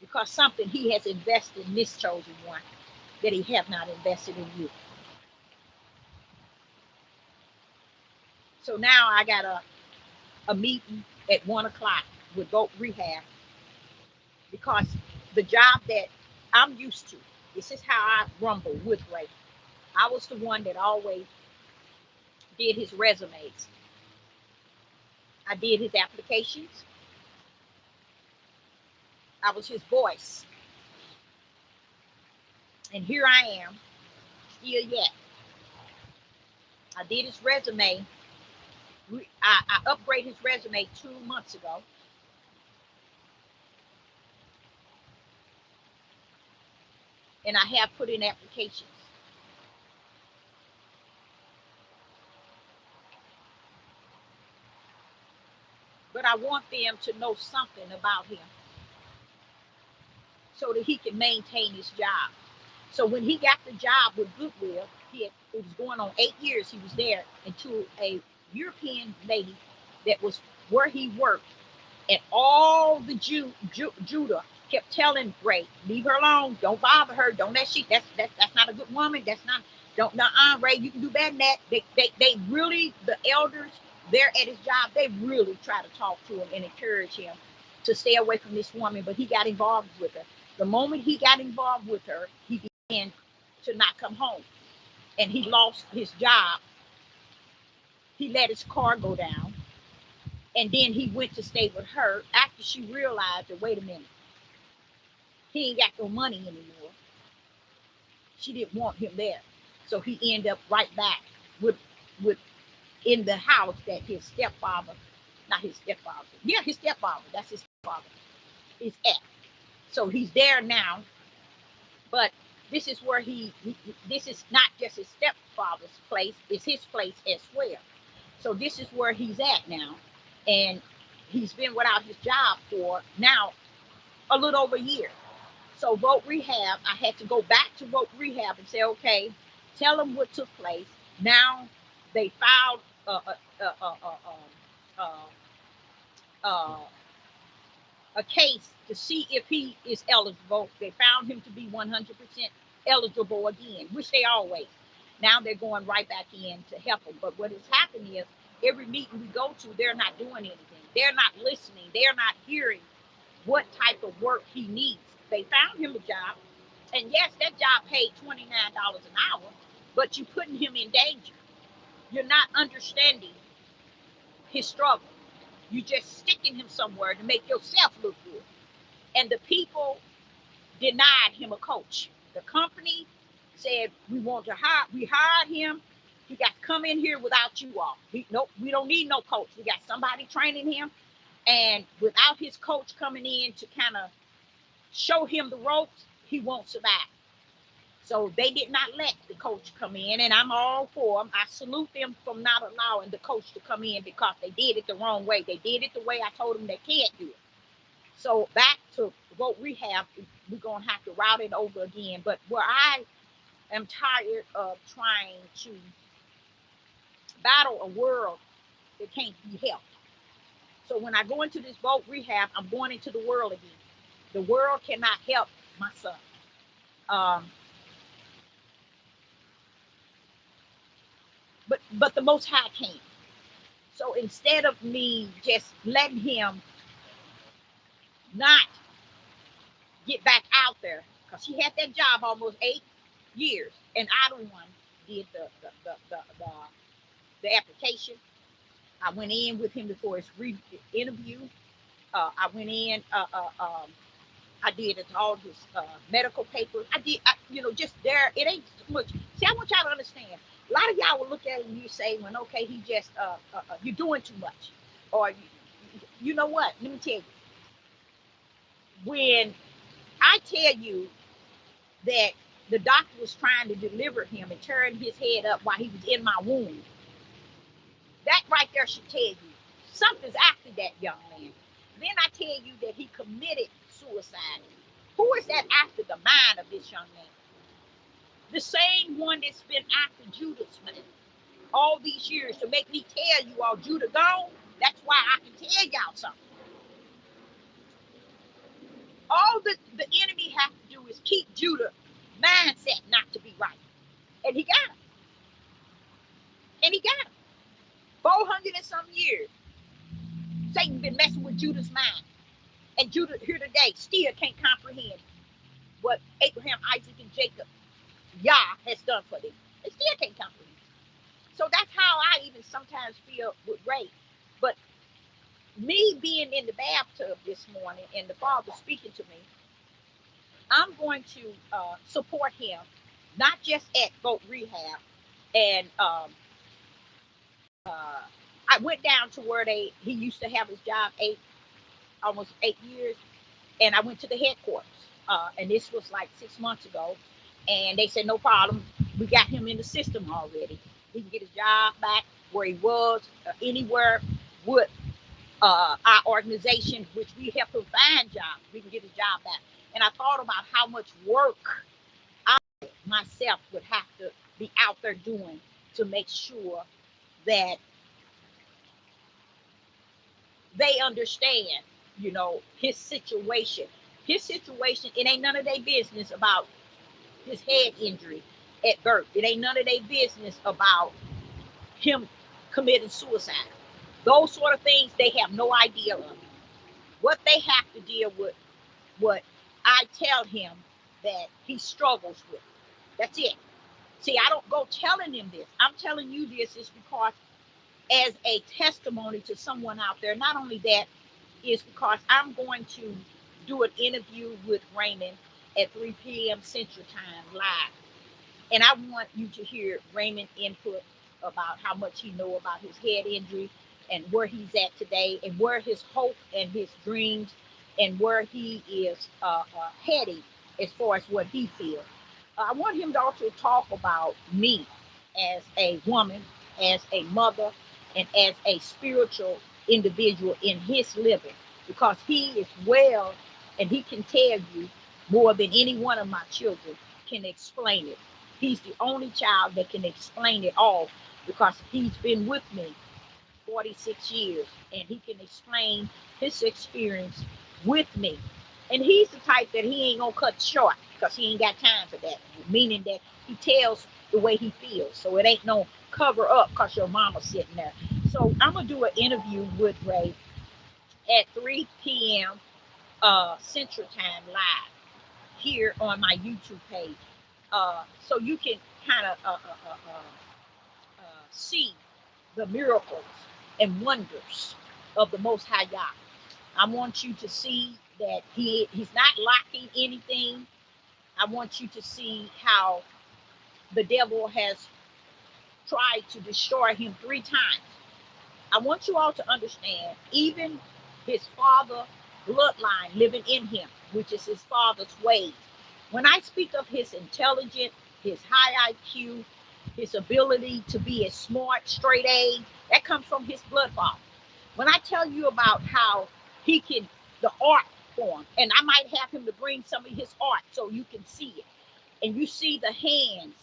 Because something he has invested in this chosen one that he have not invested in you. So now I got a meeting at 1 o'clock with Vote Rehab because the job that I'm used to, this is how I rumble with Ray. I was the one that always did his resumes. I did his applications. I was his voice. And here I am, still yet. I did his resume. I upgraded his resume 2 months ago. And I have put in applications. But I want them to know something about him so that he can maintain his job. So when he got the job with Goodwill, it was going on 8 years he was there until a European lady that was where he worked, and all the Judah kept telling Ray, leave her alone, don't bother her, don't let she that's not a good woman, that's not don't Ray, you can do better than that. They really, the elders there at his job, they really try to talk to him and encourage him to stay away from this woman, but he got involved with her. The moment he got involved with her, he began to not come home, and he lost his job. He let his car go down, and then he went to stay with her after she realized that, wait a minute, he ain't got no money anymore. She didn't want him there. So he ended up right back with in the house that his stepfather, not his stepfather, yeah, his stepfather, that's his stepfather, is at. So he's there now, but this is where this is not just his stepfather's place, it's his place as well. So this is where he's at now. And he's been without his job for now a little over a year. So Vote Rehab, I had to go back to Vote Rehab and say, okay, tell them what took place. Now they filed a case to see if he is eligible. They found him to be 100% eligible again, which they always. Now they're going right back in to help him. But what has happened is every meeting we go to, they're not doing anything. They're not listening. They're not hearing what type of work he needs. They found him a job, and yes, that job paid $29 an hour, but you're putting him in danger. You're not understanding his struggle. You're just sticking him somewhere to make yourself look good. And the people denied him a coach. The company said, we hired him. He got to come in here without you all. Nope, we don't need no coach. We got somebody training him. And without his coach coming in to kind of show him the ropes, he won't survive. So they did not let the coach come in, and I'm all for them. I salute them for not allowing the coach to come in because they did it the wrong way. They did it the way I told them they can't do it. So back to Vote Rehab, we're going to have to route it over again. But where I am tired of trying to battle a world that can't be helped. So when I go into this Vote Rehab, I'm going into the world again. The world cannot help my son. But the Most High can. So instead of me just letting him not get back out there, because he had that job almost 8 years, and I the one did the application. I went in with him before his interview. I went in. I did all his medical papers. Just there. It ain't too much. See, I want y'all to understand. A lot of y'all will look at it and you say, "When okay, he just you're doing too much," or you know what? Let me tell you. When I tell you that the doctor was trying to deliver him and turn his head up while he was in my womb, that right there should tell you something's after that young man. Then I tell you that he committed suicide. Who is that after the mind of this young man? The same one that's been after Judah's man all these years to make me tell you all Judah gone. That's why I can tell y'all something. All the enemy has to do is keep Judah mindset not to be right. And he got him. And he got him. 400 and some years. Satan been messing with Judah's mind. And Judah here today still can't comprehend what Abraham, Isaac, and Jacob, Yah, has done for them. They still can't comprehend. So that's how I even sometimes feel with Ray. But me being in the bathtub this morning and the Father speaking to me, I'm going to support him, not just at Boat Rehab. And I went down to where he used to have his job almost 8 years, and I went to the headquarters. And this was like 6 months ago, and they said no problem. We got him in the system already. He can get his job back where he was, anywhere with our organization, which we help him find jobs. We can get his job back. And I thought about how much work I myself would have to be out there doing to make sure that they understand, his situation. His situation, it ain't none of their business about his head injury at birth. It ain't none of their business about him committing suicide. Those sort of things, they have no idea of. What they have to deal with, what I tell him that he struggles with. That's it. See, I don't go telling him this. I'm telling you this is because as a testimony to someone out there, not only that, is because I'm going to do an interview with Raymond at 3 p.m. Central Time live. And I want you to hear Raymond input about how much he know about his head injury and where he's at today and where his hope and his dreams and where he is heading as far as what he feels. I want him to also talk about me as a woman, as a mother, and as a spiritual individual in his living, because he is well and he can tell you more than any one of my children can explain it. He's the only child that can explain it all because he's been with me 46 years and he can explain his experience with me. And he's the type that he ain't gonna cut short because he ain't got time for that. Meaning that he tells the way he feels. So it ain't no cover up because your mama's sitting there. So I'm gonna do an interview with Ray at 3 p.m. Central Time live here on my YouTube page. So you can kind of see the miracles and wonders of the Most High God. I want you to see that he's not lacking anything. I want you to see how the devil has tried to destroy him 3 times. I want you all to understand, even his father bloodline living in him, which is his father's ways. When I speak of his intelligence, his high IQ, his ability to be a smart, straight A, that comes from his blood father. When I tell you about how he can, the art form, and I might have him to bring some of his art so you can see it. And you see the hands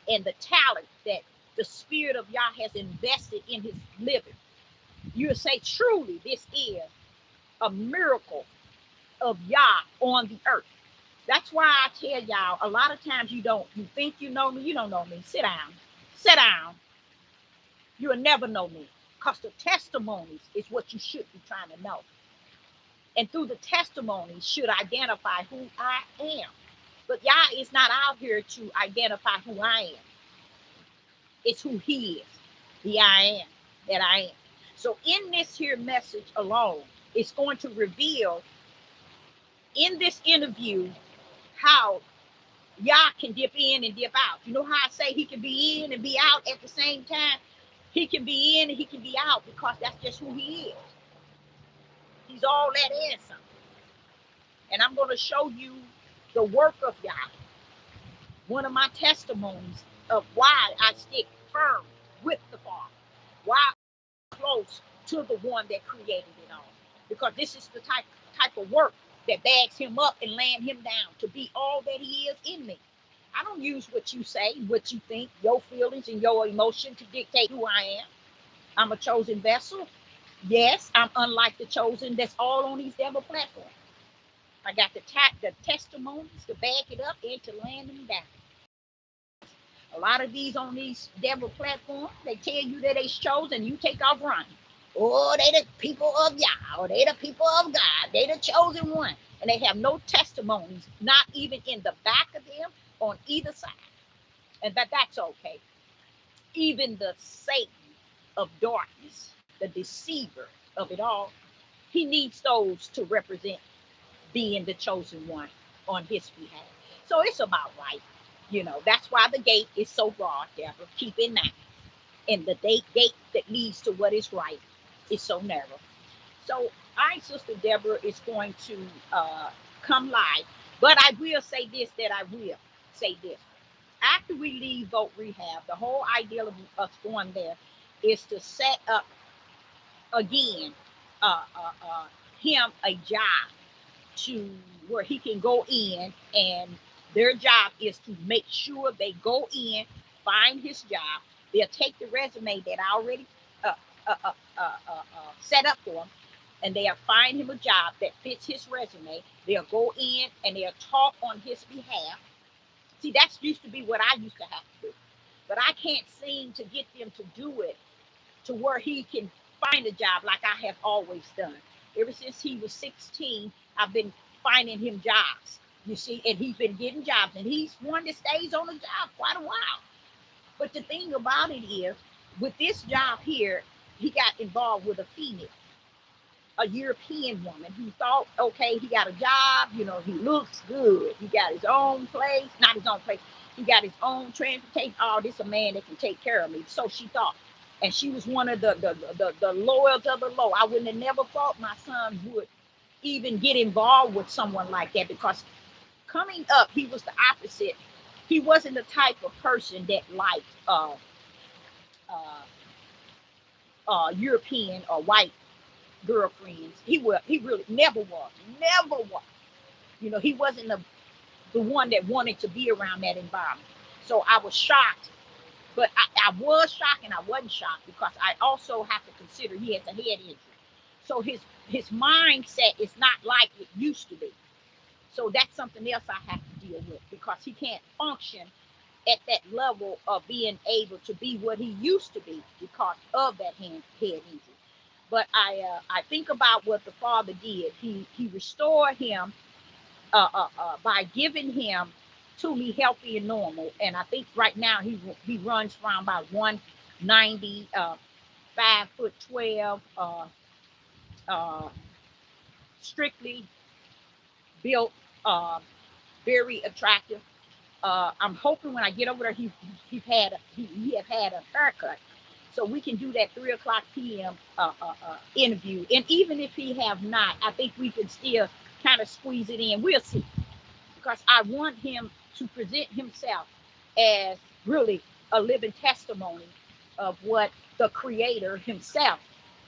and the talent that the Spirit of Yah has invested in his living. You'll say, truly, this is a miracle of Yah on the earth. That's why I tell y'all, a lot of times you think you know me, you don't know me. Sit down. Sit down. You'll never know me. Because the testimonies is what you should be trying to know. And through the testimonies should identify who I am. But Yah is not out here to identify who I am. It's who he is. The I am that I am. So in this here message alone, it's going to reveal in this interview how Yah can dip in and dip out. You know how I say he can be in and be out at the same time? He can be in and he can be out because that's just who he is. He's all that and something. And I'm going to show you the work of Yah. One of my testimonies of why I stick firm with the Father. Why I'm close to the one that created it all. Because this is the type of work that bags him up and laying him down to be all that he is in me. I don't use what you say, what you think, your feelings and your emotion to dictate who I am. I'm a chosen vessel. Yes, I'm unlike the chosen that's all on these devil platforms. I got the testimonies to back it up and to land them down. A lot of these on these devil platforms, they tell you that they're chosen, you take off running. Oh, they the people of Yah, or they the people of God, they the chosen one. And they have no testimonies, not even in the back of them on either side. And that's okay. Even the Satan of darkness, the deceiver of it all, he needs those to represent being the chosen one on his behalf. So it's about right. That's why the gate is so broad, Deborah. Keep in mind. And the gate that leads to what is right is so narrow. So I, Sister Deborah, is going to come live. But I will say this, that I will say this. After we leave vote rehab, the whole idea of us going there is to set up again uh, uh, uh, him a job to where he can go in, and their job is to make sure they go in, find his job. They'll take the resume that I already uh, set up for him, and they'll find him a job that fits his resume. They'll go in and they'll talk on his behalf. See, that's used to be what I used to have to do, but I can't seem to get them to do it to where he can find a job like I have always done. Ever since he was 16, I've been finding him jobs, you see, and he's been getting jobs, and he's one that stays on the job quite a while. But the thing about it is, with this job here, he got involved with a female, a European woman who thought, okay, he got a job, he looks good, he got his own place, not his own place, he got his own transportation. Oh, this a man that can take care of me. So she thought. And she was one of the lowest of the low. I wouldn't have never thought my son would even get involved with someone like that, because coming up, he was the opposite. He wasn't the type of person that liked uh, European or white girlfriends. He really never was. He wasn't the one that wanted to be around that environment. So I was shocked, but I was shocked and I wasn't shocked, because I also have to consider he has a head injury. So his mindset is not like it used to be. So that's something else I have to deal with, because he can't function at that level of being able to be what he used to be because of that head injury. But I think about what the father did. He restored him by giving him to me healthy and normal. And I think right now he runs around about 190, 5'12", uh, strictly built, uh, very attractive. I'm hoping when I get over there, he have had a haircut, so we can do that 3 o'clock p.m. Interview. And even if he have not, I think we can still kind of squeeze it in. We'll see, because I want him to present himself as really a living testimony of what the Creator Himself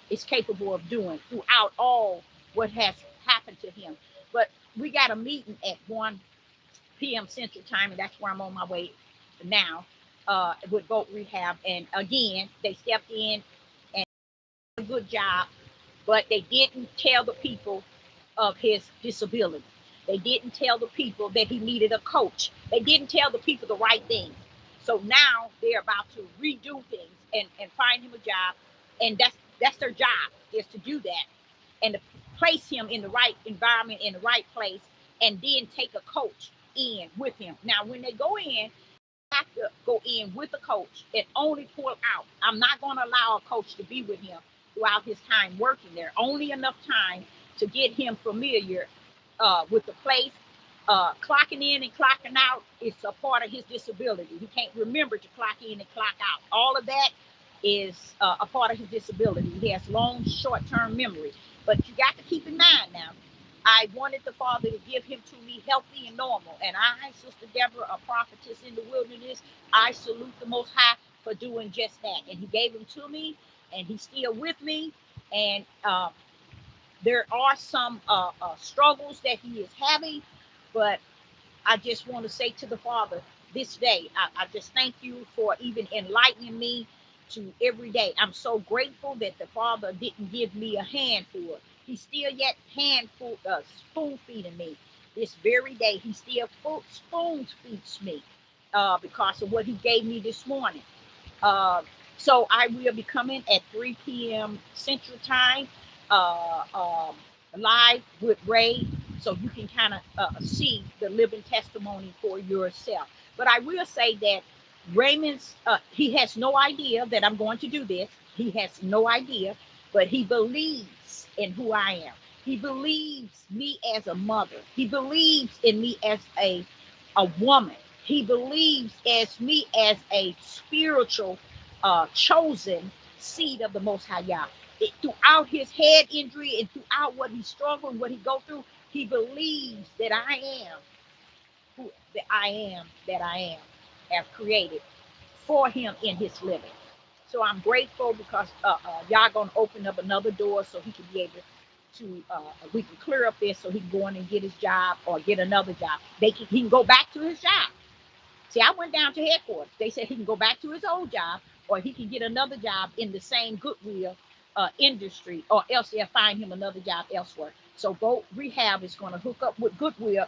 is capable of doing throughout all what has happened to him. But we got a meeting at 1 p.m. Central Time, and that's where I'm on my way now with Vote Rehab. And again, they stepped in and did a good job, but they didn't tell the people of his disability. They didn't tell the people that he needed a coach. They didn't tell the people the right things. So now they're about to redo things and find him a job, and that's their job, is to do that and to place him in the right environment, in the right place, and then take a coach in with him. Now, when they go in, have to go in with a coach and only pull out. I'm not going to allow a coach to be with him throughout his time working there. Only enough time to get him familiar with the place. Clocking in and clocking out is a part of his disability. He can't remember to clock in and clock out. All of that is a part of his disability. He has long, short-term memory. But you got to keep in mind now, I wanted the Father to give him to me healthy and normal. And I, Sister Deborah, a prophetess in the wilderness, I salute the Most High for doing just that. And He gave him to me, and He's still with me. And there are some struggles that he is having, but I just want to say to the Father this day, I just thank you for even enlightening me to every day. I'm so grateful that the Father didn't give me a handful. He still yet spoon feeding me this very day. He still spoon feeds me because of what he gave me this morning. Uh, So I will be coming at 3 p.m. Central Time, uh, um, live with Ray, so you can kind of see the living testimony for yourself. But I will say that Raymond's, he has no idea that I'm going to do this. He has no idea, but he believes in who I am. He believes me as a mother. He believes in me as a woman. He believes as me as a spiritual chosen seed of the Most High Yah. Throughout his head injury and throughout what he's struggling, what he go through, he believes that I am who that I am, have created for him in his living. So I'm grateful because y'all gonna open up another door so he can be able to we can clear up this so he can go in and get his job or get another job. He can go back to his job. See, I went down to headquarters. They said he can go back to his old job or he can get another job in the same Goodwill industry, or else they'll find him another job elsewhere. So Go Rehab is going to hook up with Goodwill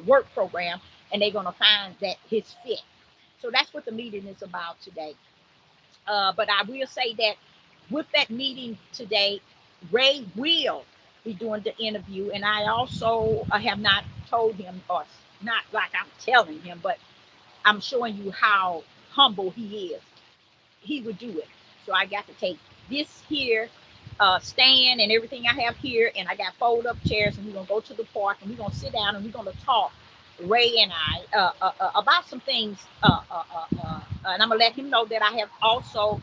work program, and they're going to find that his fit. So that's what the meeting is about today. But I will say that with that meeting today, Ray will be doing the interview, and I also have not told him, or not like I'm telling him, but I'm showing you how humble he is. He would do it. So I got to take this here stand and everything I have here, and I got fold up chairs, and we're gonna go to the park, and we're gonna sit down, and we're gonna talk, Ray and I, about some things, and I'm gonna let him know that I have also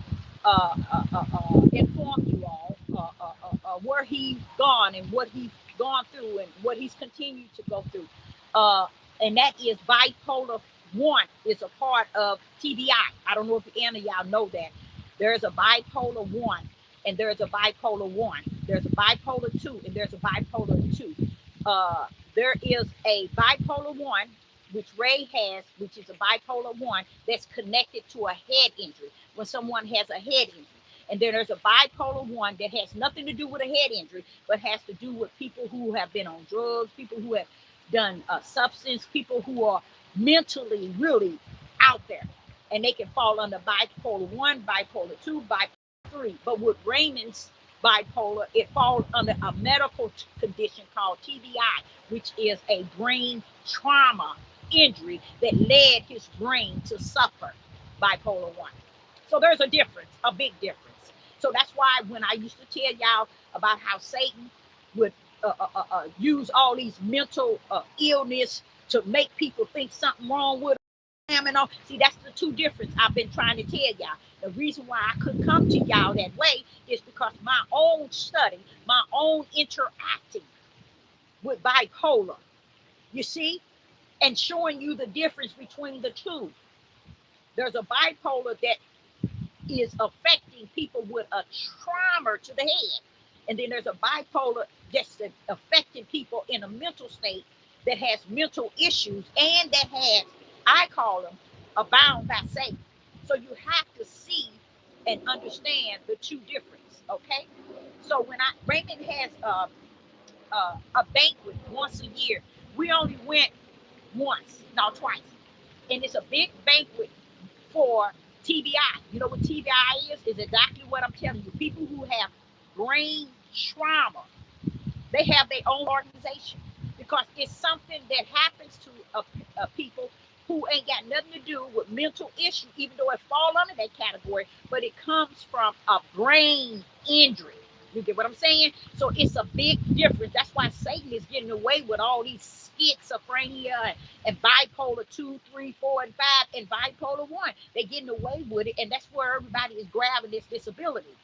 informed you all where he's gone and what he's gone through and what he's continued to go through, uh, and that is bipolar one is a part of TBI. I don't know if any of y'all know that. There's a bipolar one and there's a bipolar one. There's a bipolar two and there's a bipolar two. Uh, there is a bipolar one, which Ray has, which is a bipolar one that's connected to a head injury when someone has a head injury. And then there's a bipolar one that has nothing to do with a head injury, but has to do with people who have been on drugs, people who have done substance, people who are mentally really out there. And they can fall under bipolar one, bipolar two, bipolar three. But with Raymond's bipolar, it falls under a medical condition called TBI, which is a brain trauma injury that led his brain to suffer bipolar one. So there's a difference, a big difference. So that's why when I used to tell y'all about how Satan would use all these mental illness to make people think something wrong with them and all. See, that's the two difference I've been trying to tell y'all. The reason why I could come to y'all that way is because my own study, my own interacting with bipolar, you see, and showing you the difference between the two. There's a bipolar that is affecting people with a trauma to the head. And then there's a bipolar that's affecting people in a mental state that has mental issues and that has, I call them, abound by Satan. So you have to see and understand the two difference, okay? So when Raymond has a banquet once a year, we only went once, no, twice. And it's a big banquet for TBI. You know what TBI is? Is exactly what I'm telling you. People who have brain trauma, they have their own organization because it's something that happens to people who ain't got nothing to do with mental issue, even though it fall under that category, but it comes from a brain injury. You get what I'm saying? So it's a big difference. That's why Satan is getting away with all these schizophrenia and bipolar 2, 3, 4, and 5, and bipolar 1. They're getting away with it, and that's where everybody is grabbing this disability.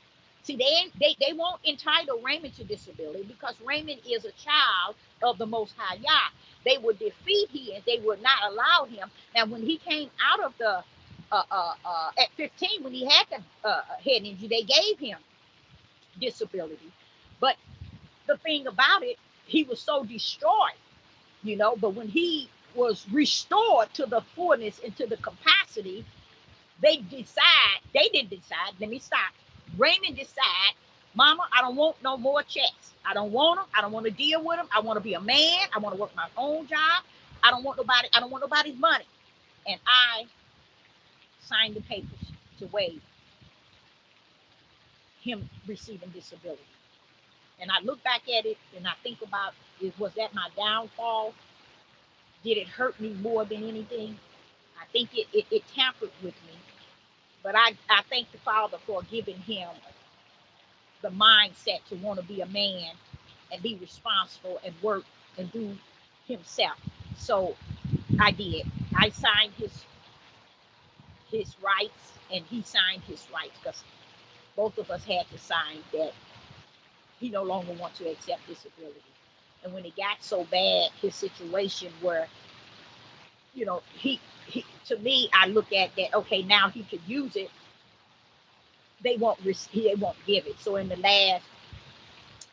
See, they won't entitle Raymond to disability because Raymond is a child of the Most High Yah. They would defeat him. They would not allow him. Now, when he came out of the at 15, when he had the head injury, they gave him disability. But the thing about it, he was so destroyed, you know. But when he was restored to the fullness and to the capacity, they didn't decide, let me stop. Raymond decided, Mama, I don't want no more checks. I don't want them. I don't want to deal with them. I want to be a man. I want to work my own job. I don't want nobody's money. And I signed the papers. to waive him receiving disability. And I look back at it and I think about, was that my downfall? Did it hurt me more than anything? I think it tampered with me. But I thank the Father for giving him the mindset to want to be a man and be responsible and work and do himself. So I did. I signed his rights and he signed his rights because both of us had to sign that he no longer wants to accept disability. And when it got so bad, his situation where, he to me, I look at that, okay, now he could use it, they won't give it. So in the last,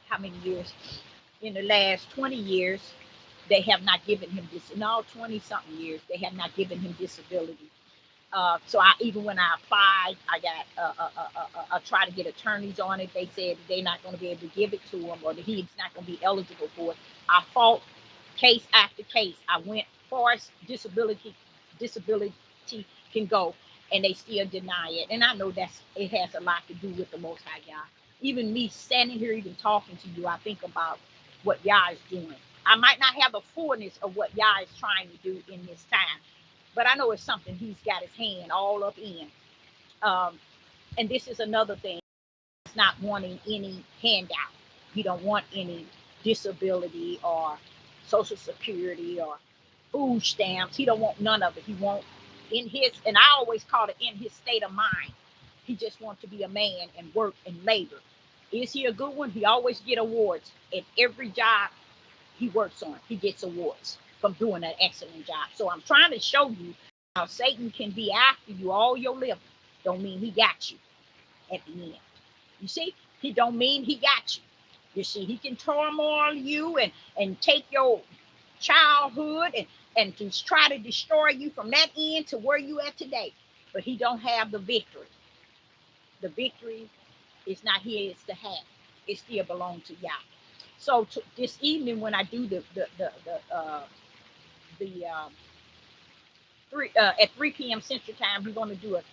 how many years? In the last 20 years, they have not given him this. In all 20 something years, they have not given him disability. So even when I applied, I got I tried to get attorneys on it. They said they're not going to be able to give it to him, or that he's not going to be eligible for it. I fought case after case. I went far as disability can go, and they still deny it. And I know it has a lot to do with the Most High God. Even me standing here, even talking to you, I think about what Yah is doing. I might not have the fullness of what Yah is trying to do in this time, but I know it's something he's got his hand all up in. Um, and this is another thing. He's not wanting any handout. He don't want any disability or social security or food stamps. He don't want none of it. He wants and I always call it in his state of mind. He just wants to be a man and work and labor. Is he a good one? He always get awards at every job he works on. He gets awards from doing an excellent job. So I'm trying to show you how Satan can be after you all your living. Don't mean he got you at the end. You see, he don't mean he got you. You see, he can turmoil you and take your childhood and to try to destroy you from that end to where you at today. But he don't have the victory. The victory is not his to have. It still belongs to Yah. So this evening when I do the at 3 p.m. Central Time, we're going to do an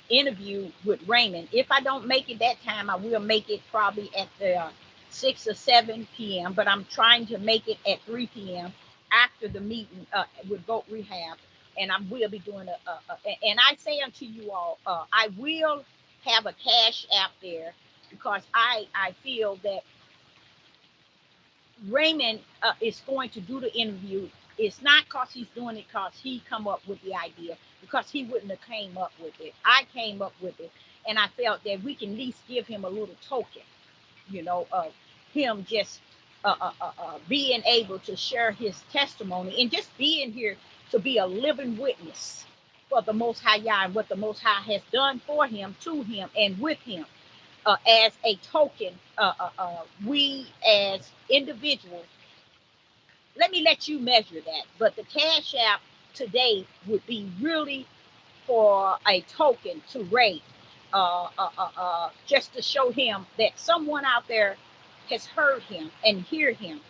interview with Raymond. If I don't make it that time, I will make it probably at the 6 or 7 p.m. But I'm trying to make it at 3 p.m. after the meeting with Goat Rehab, and I will be doing and I say unto you all, I will have a cash app there because I feel that Raymond is going to do the interview. It's not because he's doing it because he come up with the idea, because he wouldn't have came up with it. I came up with it, and I felt that we can at least give him a little token, of him just being able to share his testimony and just being here to be a living witness for the Most High Yah and what the Most High has done for him, to him, and with him. As a token, we as individuals, let me let you measure that. But the Cash App today would be really for a token to Ray, just to show him that someone out there has heard him and hear him.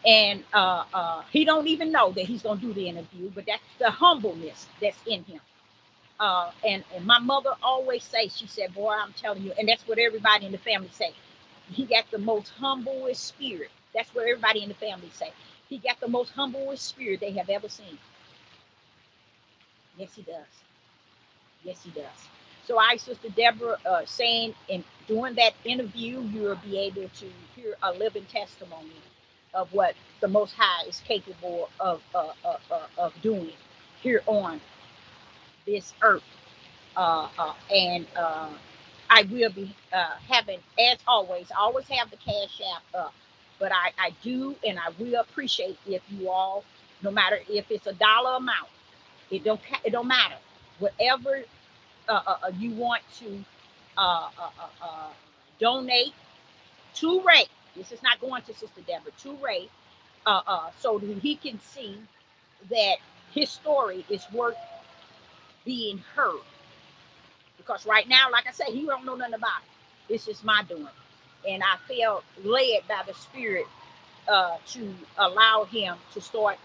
And he don't even know that he's going to do the interview, but that's the humbleness that's in him. And my mother always say, she said, boy, I'm telling you, and that's what everybody in the family say. He got the most humblest spirit. That's what everybody in the family say. He got the most humblest spirit they have ever seen. Yes, he does. Yes, he does. So Sister Deborah, saying and doing that interview, you will be able to hear a living testimony of what the Most High is capable of doing here on this earth. And I will be having, as always, I always have the Cash App up. But I do and I will appreciate if you all, no matter if it's a dollar amount, it don't matter. Whatever you want to donate to Ray. This is not going to Sister Deborah, to Ray, so that he can see that his story is worth being heard. Because right now, like I said, he don't know nothing about it. This is my doing. And I felt led by the Spirit to allow him to start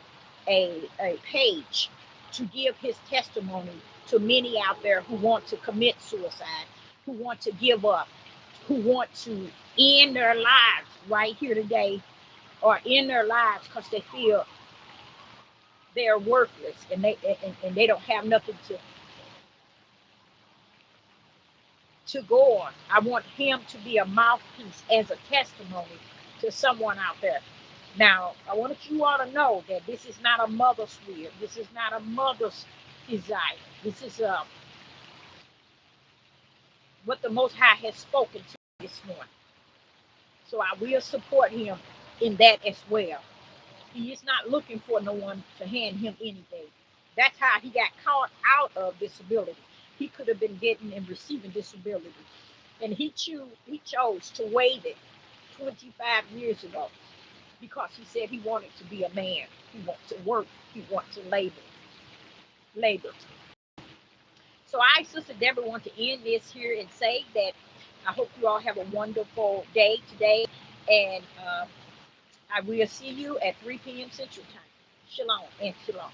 a page to give his testimony to many out there who want to commit suicide, who want to give up, who want to end their lives right here today, or end their lives because they feel they're worthless, and they don't have nothing to go on. I want him to be a mouthpiece as a testimony to someone out there. Now, I want you all to know that this is not a mother's will. This is not a mother's desire. This is what the Most High has spoken to me this morning. So I will support him in that as well. He is not looking for no one to hand him anything. That's how he got caught out of disability. He could have been getting and receiving disability. And he chose to waive it 25 years ago because he said he wanted to be a man. He wanted to work. He wanted to labor. So I, Sister Deborah, want to end this here and say that I hope you all have a wonderful day today. And I will see you at 3 p.m. Central Time. Shalom and shalom.